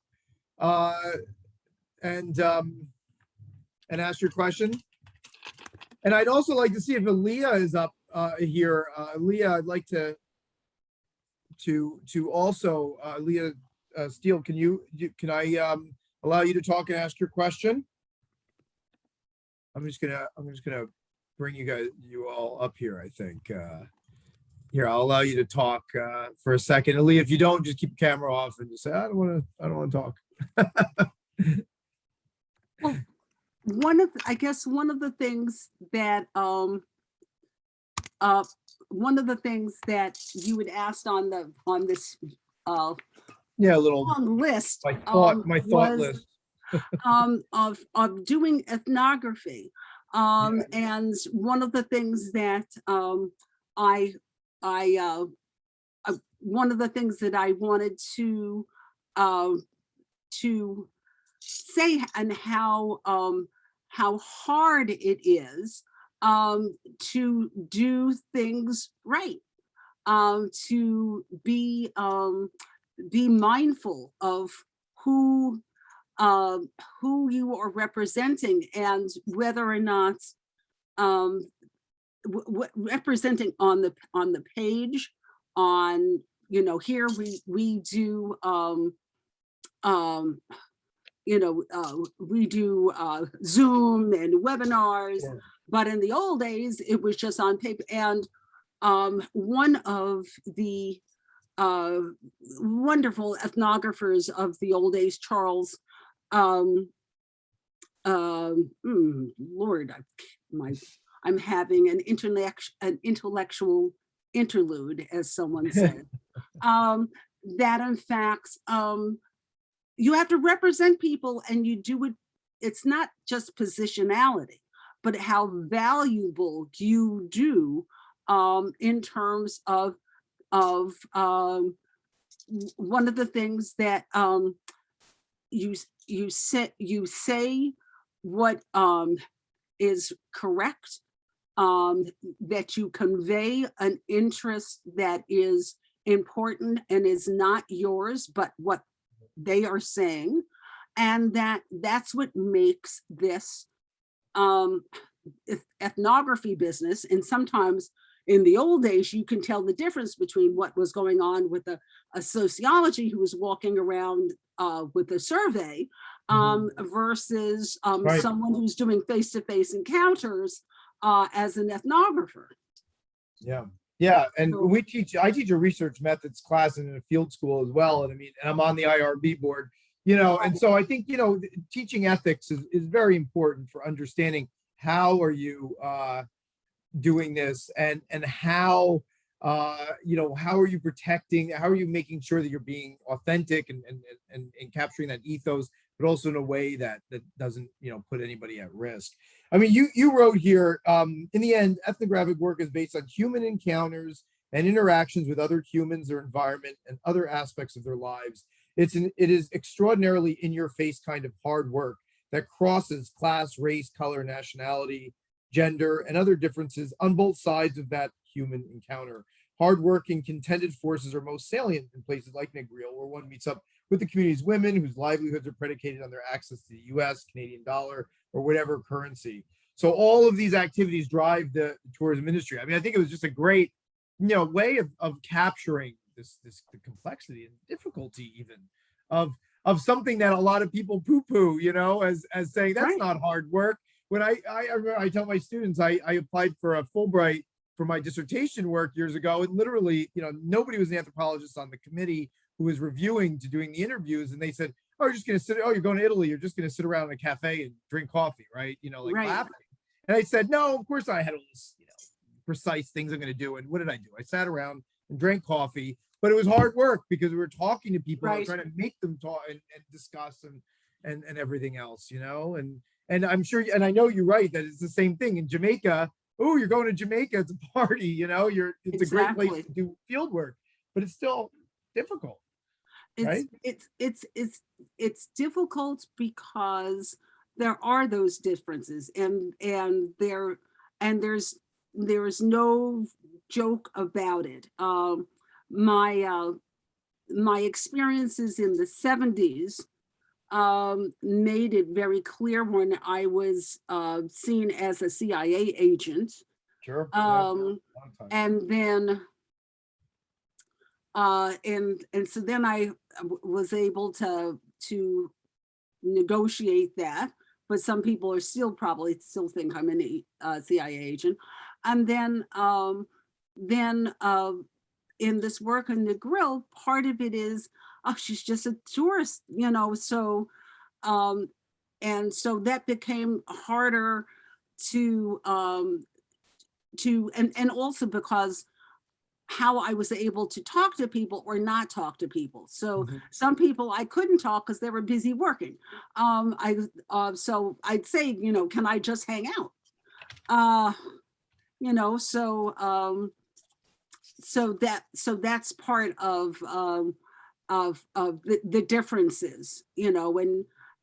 and ask your question? And I'd also like to see if Aaliyah is up here. Aaliyah, I'd like to also, Aaliyah Steele, can I allow you to talk and ask your question? I'm just gonna bring you all up here, I think. Here, I'll allow you to talk for a second. And Lee, if you don't, just keep the camera off and just say, I don't want to talk. Well, I guess one of the things that you had asked on this Yeah, a little long list my thought was list. of doing ethnography. And one of the things that I one of the things that I wanted to say, and how hard it is to do things right, to be mindful of who you are representing, and whether or not representing on the page, on, you know, here we do we do Zoom and webinars, Yeah. but in the old days it was just on paper. And one of the wonderful ethnographers of the old days, Charles, Lord, I'm having an intellectual interlude, as someone said. That in fact, you have to represent people, and you do it. It's not just positionality, but how valuable you do in terms of one of the things that you say what is correct, that you convey an interest that is important and is not yours, but what they are saying. And that's what makes this ethnography business. And sometimes in the old days, you can tell the difference between what was going on with a sociology who was walking around with a survey versus Right. someone who's doing face-to-face encounters as an ethnographer. Yeah. Yeah. And So- I teach a research methods class in a field school as well. And I mean, and I'm on the IRB board, you know, and so I think, you know, teaching ethics is very important for understanding how are you doing this, and how you know, how are you protecting, how are you making sure that you're being authentic and capturing that ethos, but also in a way that doesn't, you know, put anybody at risk. I mean, you wrote here, in the end, ethnographic work is based on human encounters and interactions with other humans, their environment, and other aspects of their lives. It is extraordinarily in-your-face kind of hard work that crosses class, race, color, nationality, gender, and other differences on both sides of that human encounter. Hardworking, contended forces are most salient in places like Negril, where one meets up with the community's women whose livelihoods are predicated on their access to the US, Canadian dollar, or whatever currency. So all of these activities drive the tourism industry. I mean, I think it was just a great, you know, way of capturing the complexity and difficulty even of something that a lot of people poo-poo, you know, as saying that's Right. not hard work. When I tell my students, I applied for a Fulbright for my dissertation work years ago, and literally, you know, nobody was an anthropologist on the committee who was reviewing to doing the interviews, and they said, oh, you're just going to sit, oh, you're going to Italy, you're just going to sit around in a cafe and drink coffee, right? You know, like Right. laughing. And I said, no, of course I had all this, you know, precise things I'm going to do. And what did I do? I sat around and drank coffee, but it was hard work because we were talking to people and Right. trying to make them talk and discuss and everything else, you know, and I'm sure, and I know you're right that it's the same thing in Jamaica. Oh, you're going to Jamaica, it's a party, you know, it's a great place Exactly. to do field work, but it's still difficult, right? It's difficult because there are those differences, and there's no joke about it. My experiences in the 70s made it very clear when I was seen as a CIA agent. Sure. Um, and then and so then I was able to negotiate that, but some people are still probably still think I'm a CIA agent. And then in this work in the grill, part of it is, oh, she's just a tourist, so and so that became harder to and also because how I was able to talk to people or not talk to people. So some people I couldn't talk because they were busy working. So I'd say, can I just hang out? So that's part of the differences,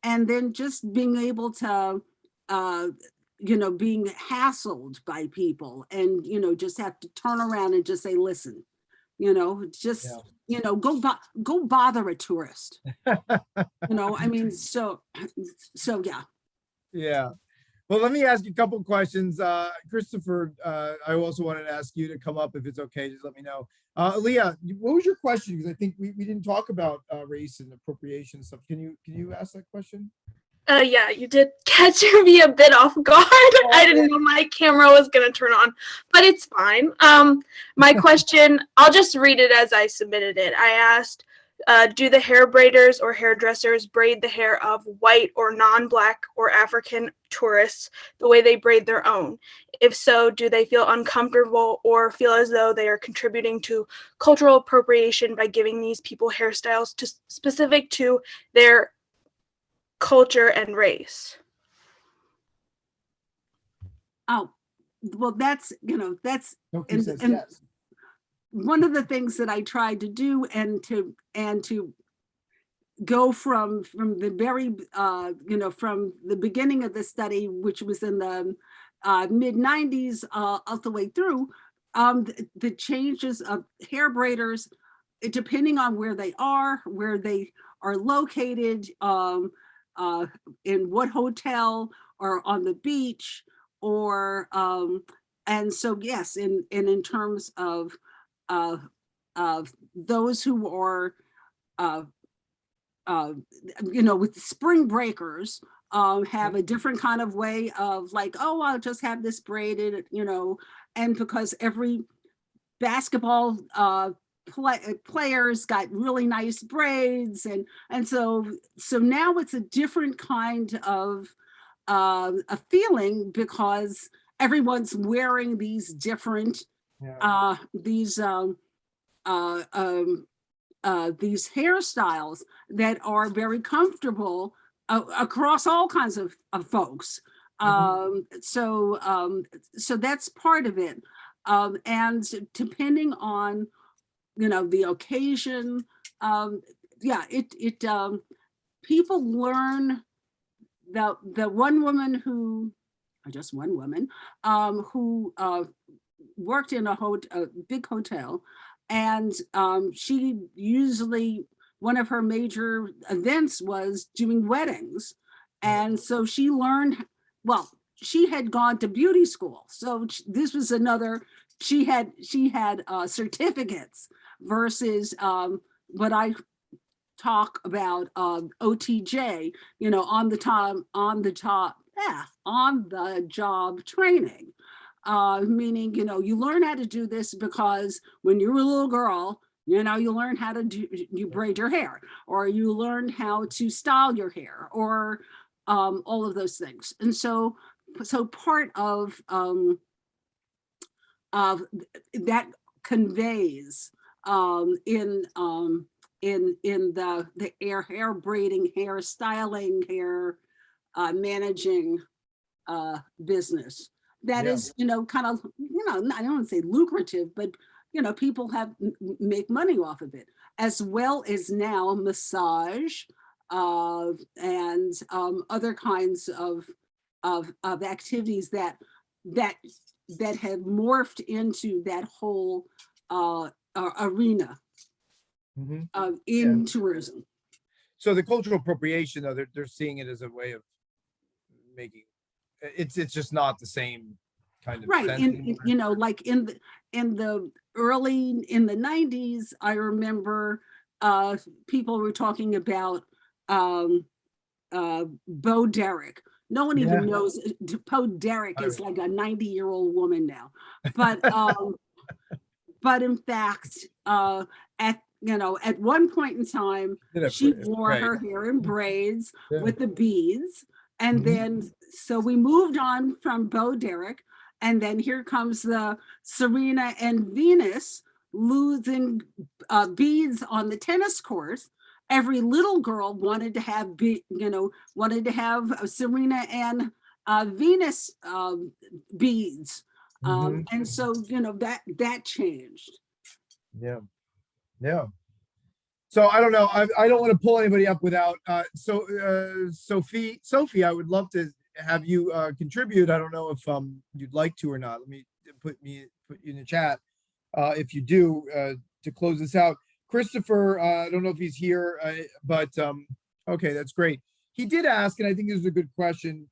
and then just being able to being hassled by people and just have to turn around and just say, listen, just go bother a tourist. I mean, so yeah. Yeah. Well, let me ask you a couple questions. Christopher, I also wanted to ask you to come up if it's okay. Just let me know. Leah, what was your question? Because I think we didn't talk about race and appropriation stuff. Can you ask that question? Yeah, you did catch me a bit off guard. I didn't know my camera was going to turn on, but it's fine. My question, I'll just read it as I submitted it. I asked, do the hair braiders or hairdressers braid the hair of white or non-Black or African tourists the way they braid their own? If so, do they feel uncomfortable or feel as though they are contributing to cultural appropriation by giving these people hairstyles specific to their culture and race? Oh, well, that's Yes. one of the things that I tried to do, and to go from the very from the beginning of the study, which was in the mid 90s all the way through, the changes of hair braiders, depending on where they are located, in what hotel or on the beach, or and so yes, in terms of those who are with spring breakers, have a different kind of way of like, oh, I'll just have this braided, and because every basketball players got really nice braids, and so now it's a different kind of a feeling because everyone's wearing these different these hairstyles that are very comfortable across all kinds of folks. So that's part of it. And depending on, the occasion, people learn. The one woman who worked in a big hotel, and she usually, one of her major events was doing weddings. And so she learned, well, she had gone to beauty school. So this was another, she had certificates versus what I talk about, OTJ, on the job training. Meaning, you learn how to do this because when you're a little girl, you learn how to you braid your hair, or you learn how to style your hair, or all of those things. And so part of that conveys in the hair braiding, hair styling, hair managing business. That is, kind of, I don't want to say lucrative, but, people make money off of it, as well as now massage and other kinds of activities that have morphed into that whole arena in tourism. So the cultural appropriation, though, they're seeing it as a way of making it's just not the same kind of right. sense And anymore. like in the 90s, I remember people were talking about Bo Derek. No one even Yeah. knows Bo Derek is like a 90-year-old woman now. But in fact, at one point in time, she wore her hair in braids with the beads. And then, so we moved on from Bo Derek. And then here comes the Serena and Venus losing beads on the tennis course. Every little girl wanted to have, Serena and Venus beads. And so, that changed. Yeah. Yeah. So I don't know. I don't want to pull anybody up without Sophie, I would love to have you contribute. I don't know if you'd like to or not. Let me put you in the chat if you do to close this out. Christopher, I don't know if he's here, but okay, that's great. He did ask, and I think this is a good question.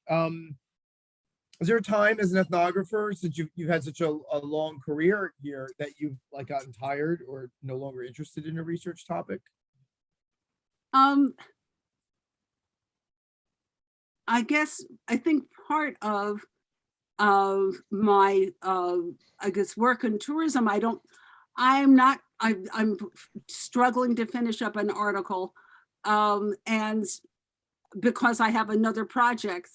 Is there a time as an ethnographer, since you've had such a long career here, that you've like gotten tired or no longer interested in a research topic? I think part of my work in tourism, I'm struggling to finish up an article, and because I have another project,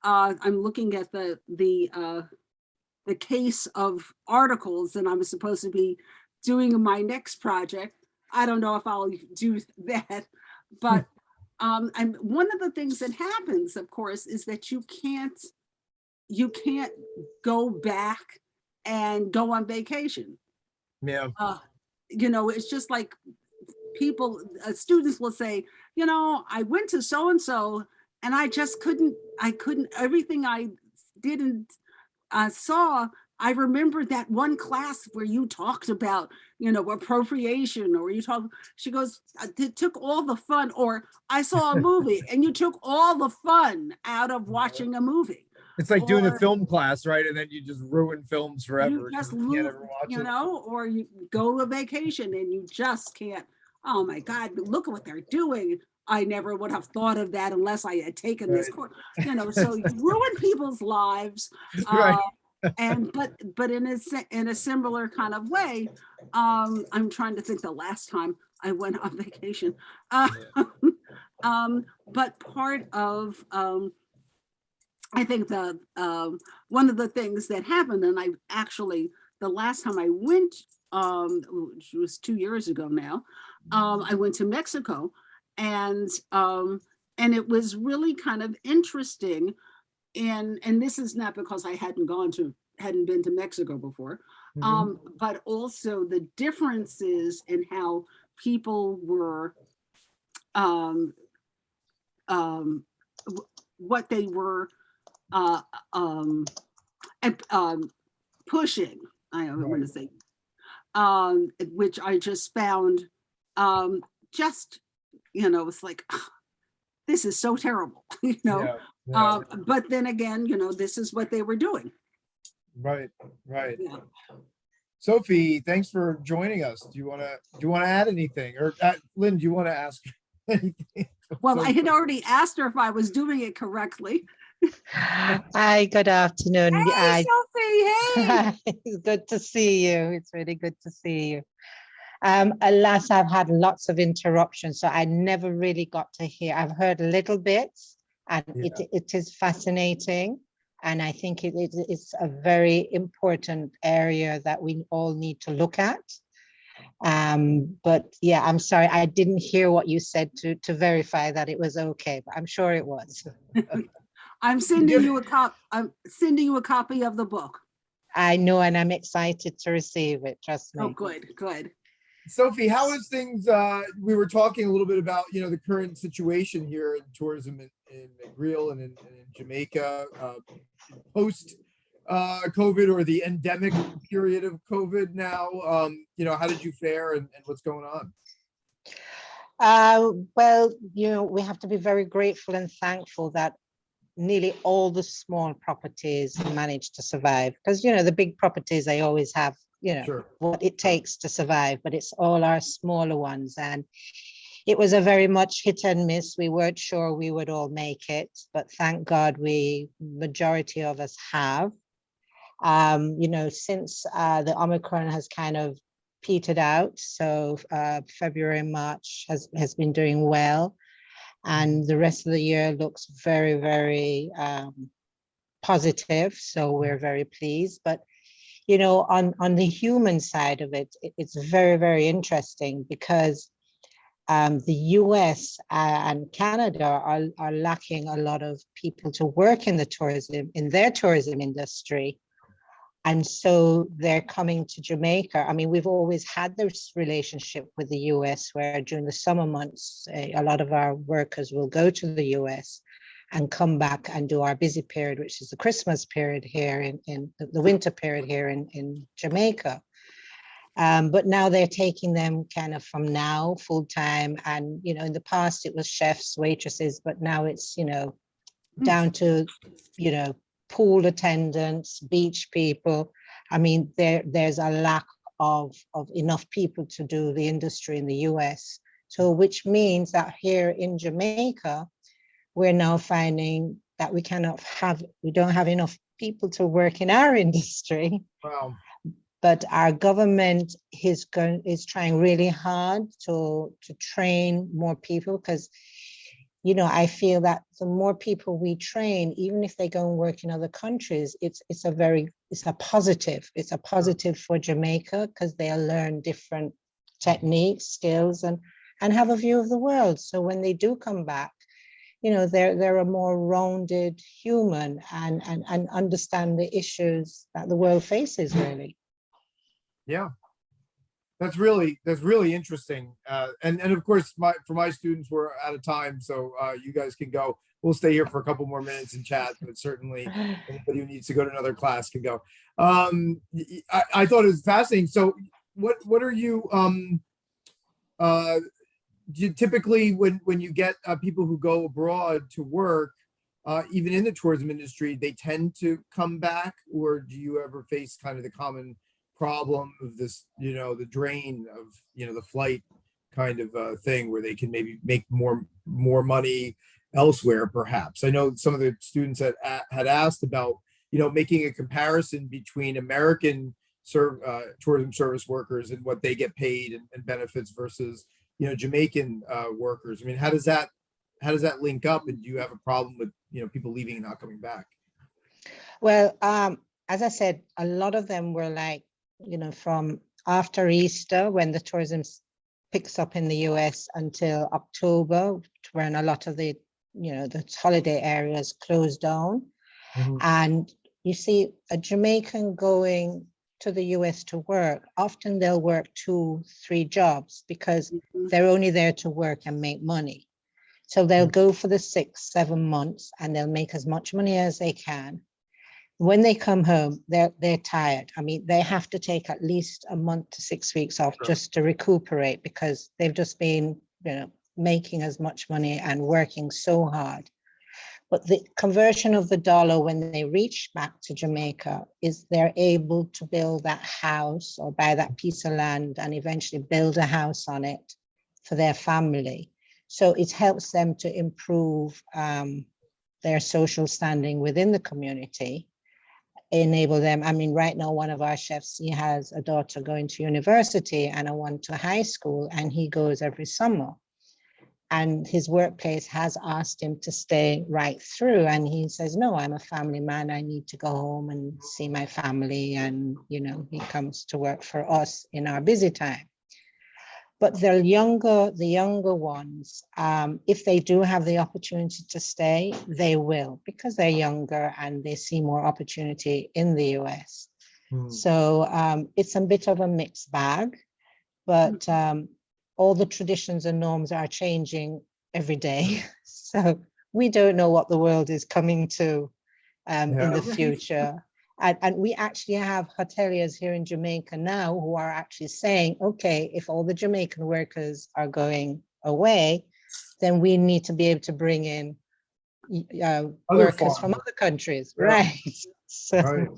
I'm looking at the case of articles, and I'm supposed to be doing my next project. I don't know if I'll do that, but one of the things that happens, of course, is that you can't go back and go on vacation. Yeah. It's just like students will say, I went to so-and-so and I just couldn't, everything I didn't saw, I remember that one class where you talked about, appropriation, or she goes, it took all the fun, or I saw a movie and you took all the fun out of watching a movie. It's like doing a film class, right? And then you just ruin films forever. You just lose, or you go to vacation and you just can't, oh my God, look at what they're doing. I never would have thought of that unless I had taken this course, so you ruin people's lives. Right. But in a similar kind of way, I'm trying to think the last time I went on vacation. But part of, I think one of the things that happened, and the last time I went, which was 2 years ago now, I went to Mexico, and it was really kind of interesting. And this is not because I hadn't been to Mexico before, but also the differences in how people were, what they were pushing, I want to say, which I just found it's like, this is so terrible, but then again, this is what they were doing. Right. Yeah. Sophie, thanks for joining us. Do you want to add anything, or Lynn, do you want to ask anything? Well, I had already asked her if I was doing it correctly. Hi, good afternoon. Hey, Sophie, hey. It's good to see you. It's really good to see you. Alas, I've had lots of interruptions, so I never really got to hear. I've heard little bits, and it is fascinating. And I think it's a very important area that we all need to look at. But yeah, I'm sorry, I didn't hear what you said to verify that it was okay, but I'm sure it was. I'm sending you a copy of the book. I know, and I'm excited to receive it, trust me. Oh, good. Sophie, how is things, we were talking a little bit about, the current situation here in tourism in Negril and in Jamaica, post COVID, or the endemic period of COVID now. How did you fare, and what's going on? Well, we have to be very grateful and thankful that nearly all the small properties managed to survive, because the big properties, they always have Sure. what it takes to survive, but it's all our smaller ones. And it was a very much hit and miss. We weren't sure we would all make it, but thank God majority of us have. You know, since the Omicron has kind of petered out, so February and March has been doing well, and the rest of the year looks very, very positive. So we're very pleased. But you know, on the human side of it, it's very, very interesting because the US and Canada are lacking a lot of people to work in their tourism industry. And so they're coming to Jamaica. I mean, we've always had this relationship with the US where during the summer months, a lot of our workers will go to the US and come back and do our busy period, which is the Christmas period here in the winter period here in Jamaica. But now they're taking them kind of from now full time. And, you know, in the past it was chefs, waitresses, but now it's, you know, down to, you know, pool attendants, beach people. I mean, there's a lack of enough people to do the industry in the US. So which means that here in Jamaica, we're now finding that we don't have enough people to work in our industry. Wow. But our government is trying really hard to train more people, because, you know, I feel that the more people we train, even if they go and work in other countries, it's a positive. It's a positive for Jamaica because they'll learn different techniques, skills, and have a view of the world. So when they do come back, you know, they're a more rounded human and understand the issues that the world faces, really. Yeah, that's really interesting. And of course, for my students, we're out of time, so you guys can go. We'll stay here for a couple more minutes and chat, but certainly anybody who needs to go to another class can go. I thought it was fascinating. So, what are you? Do you typically, when you get people who go abroad to work, even in the tourism industry, they tend to come back, or do you ever face kind of the common problem of this, you know, the drain of, you know, the flight kind of thing where they can maybe make more money elsewhere, perhaps? I know some of the students that had asked about, you know, making a comparison between American tourism service workers and what they get paid and benefits versus, you know, Jamaican workers. I mean, how does that link up? And do you have a problem with, you know, people leaving and not coming back? Well, as I said, a lot of them were like, you know, from after Easter, when the tourism picks up in the US, until October, when a lot of the, you know, the holiday areas closed down. Mm-hmm. And you see a Jamaican going to the US to work, often they'll work 2-3 jobs because they're only there to work and make money. So they'll go for the 6-7 months and they'll make as much money as they can. When they come home, they're tired. I mean, they have to take at least a month to 6 weeks off just to recuperate, because they've just been, you know, making as much money and working so hard. But the conversion of the dollar when they reach back to Jamaica is they're able to build that house or buy that piece of land and eventually build a house on it for their family. So it helps them to improve their social standing within the community, enable them. I mean, right now, one of our chefs, he has a daughter going to university and one to high school, and he goes every summer. And his workplace has asked him to stay right through. And he says, no, I'm a family man. I need to go home and see my family. And, you know, he comes to work for us in our busy time. But the younger ones, if they do have the opportunity to stay, they will, because they're younger and they see more opportunity in the US. So it's a bit of a mixed bag, but all the traditions and norms are changing every day. So we don't know what the world is coming to in the future. And we actually have hoteliers here in Jamaica now who are actually saying, okay, if all the Jamaican workers are going away, then we need to be able to bring in workers from other countries, right? So,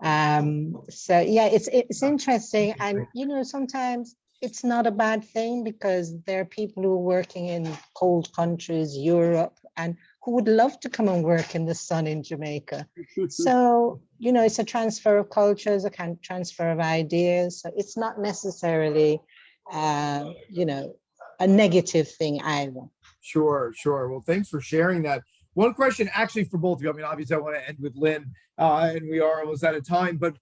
so yeah, it's interesting. And, you know, sometimes it's not a bad thing, because there are people who are working in cold countries, Europe, and who would love to come and work in the sun in Jamaica. So, you know, it's a transfer of cultures, a kind of transfer of ideas. So it's not necessarily, you know, a negative thing either. Sure, sure. Well, thanks for sharing that. One question actually for both of you. I mean, obviously I want to end with Lynn, and we are almost out of time, but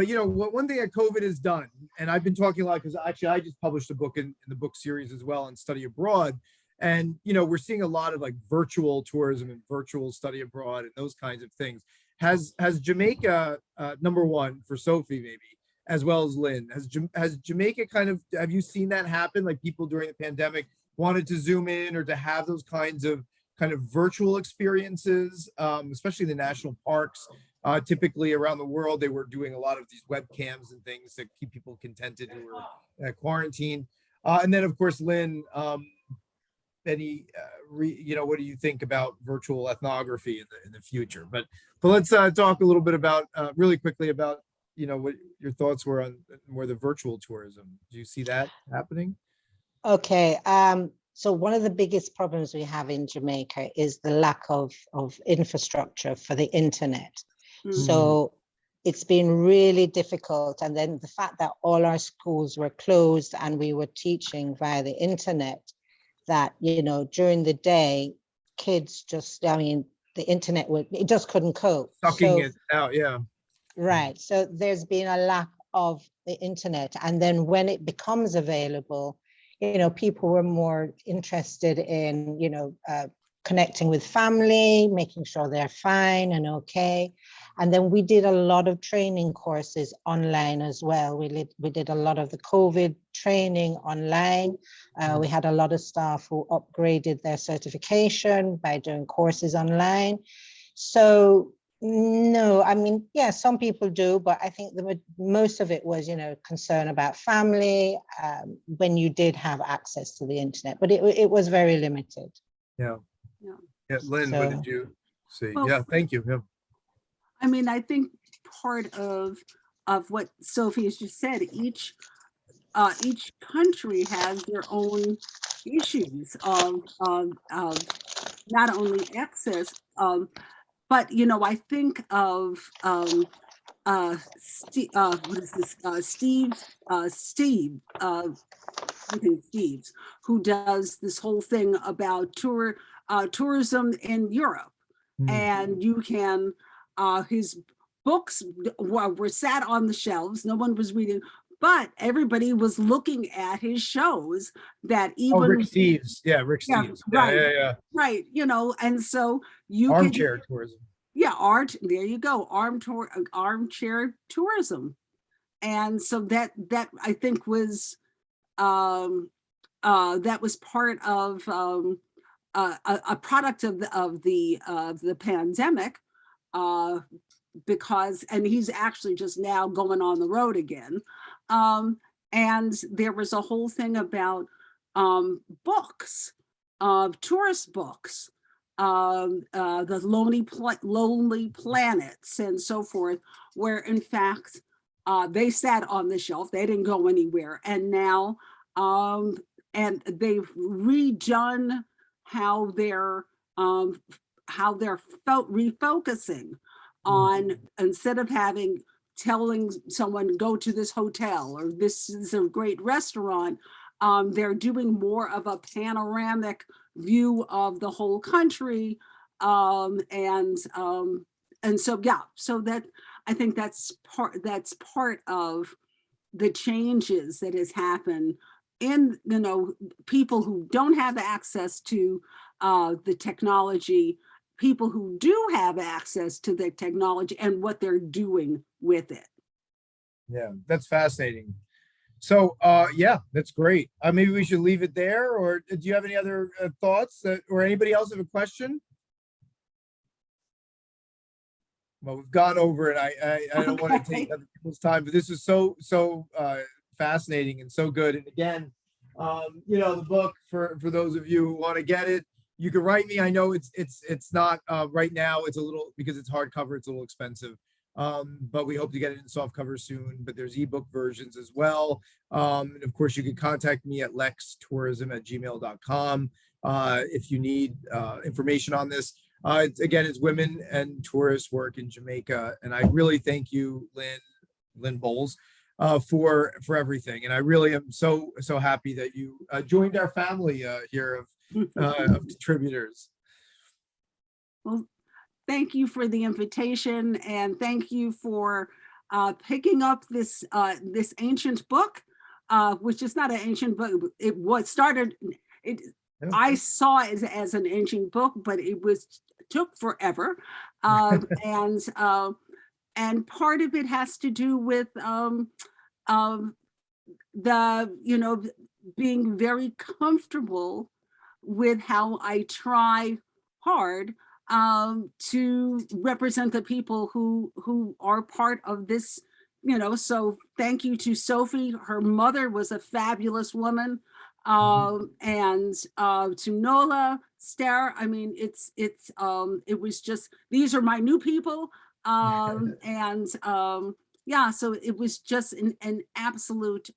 you know, one thing that COVID has done, and I've been talking a lot because actually I just published a book in the book series as well on study abroad. And, you know, we're seeing a lot of like virtual tourism and virtual study abroad and those kinds of things. Has Jamaica, number one for Sophie, maybe, as well as Lynn, has Jamaica kind of, have you seen that happen? Like people during the pandemic wanted to zoom in or to have those kinds of kind of virtual experiences, especially in the national parks. Typically around the world, they were doing a lot of these webcams and things to keep people contented who were quarantined. And then of course, Lynn, you know, what do you think about virtual ethnography in the future? But let's talk a little bit about really quickly about, you know, what your thoughts were on more the virtual tourism. Do you see that happening? Okay. So one of the biggest problems we have in Jamaica is the lack of infrastructure for the internet. So it's been really difficult. And then the fact that all our schools were closed and we were teaching via the internet, that, you know, during the day, kids just, I mean, the internet it just couldn't cope. Sucking it out, yeah. Right. So there's been a lack of the internet. And then when it becomes available, you know, people were more interested in, you know, connecting with family, making sure they're fine and okay. And then we did a lot of training courses online as well. We did a lot of the COVID training online. We had a lot of staff who upgraded their certification by doing courses online. So no, I mean, yeah, some people do, but I think most of it was, you know, concern about family when you did have access to the internet, but it was very limited. Yeah. Yeah, Lynn, So, what did you see? Well, yeah, thank you. Yeah. I mean, I think part of what Sophie has just said, each country has their own issues of not only access, but, you know, I think of what is this? Steve, I think Steve's, who does this whole thing about tourism in Europe. And you can, his books were sat on the shelves, no one was reading, but everybody was looking at his shows that even— Rick Steves. Yeah, Rick Yeah, Steves. right. Yeah. Right, you know, and so you Armchair tourism. Yeah, there you go, armchair tourism. And so that I think was that was part of a product of the pandemic, because, and he's actually just now going on the road again. And there was a whole thing about books, tourist books, the lonely planets and so forth, where in fact they sat on the shelf, they didn't go anywhere, and now and they've redone how they're refocusing on, instead of telling someone go to this hotel or this is a great restaurant, they're doing more of a panoramic view of the whole country, and so yeah, so that I think that's part of the changes that has happened in, you know, people who don't have access to the technology, people who do have access to the technology and what they're doing with it. Yeah, that's fascinating. So yeah, that's great. Maybe we should leave it there, or do you have any other thoughts or anybody else have a question? Well, we've gone over it. I don't want to take other people's time, but this is so fascinating and so good. And again, you know, the book, for those of you who want to get it, you can write me. I know it's not right now. It's a little, because it's hardcover, it's a little expensive. but we hope to get it in softcover soon. But there's ebook versions as well. And of course, you can contact me at lextourism@gmail.com if you need information on this. Again, it's women and tourist work in Jamaica, and I really thank you, Lynn Bolles, for everything. And I really am so happy that you joined our family here of contributors. Well, thank you for the invitation, and thank you for picking up this this ancient book, which is not an ancient book. It was started. I saw it as an ancient book, but it took forever, and part of it has to do with the being very comfortable with how I try hard to represent the people who are part of this, so thank you to Sophie. Her mother was a fabulous woman. And to Nola, Stare, I mean, it was just, these are my new people. Yeah, so it was just an absolute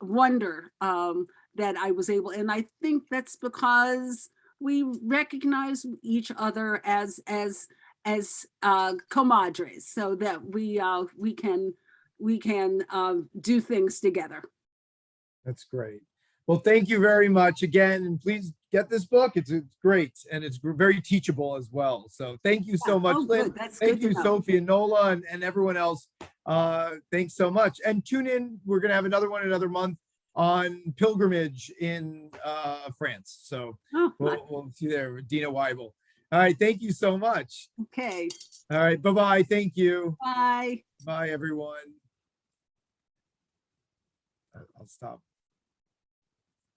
wonder that I was able, and I think that's because we recognize each other as comadres, so that we can do things together. That's great. Well, thank you very much again, and please get this book. It's great, and it's very teachable as well. So thank you so much, Lynn. Thank you, Sophie and Nola, and everyone else. Thanks so much. And tune in. We're going to have another one another month on pilgrimage in France. So we'll see you there with Dina Weibel. All right. Thank you so much. Okay. All right. Bye-bye. Thank you. Bye. Bye, everyone. I'll stop.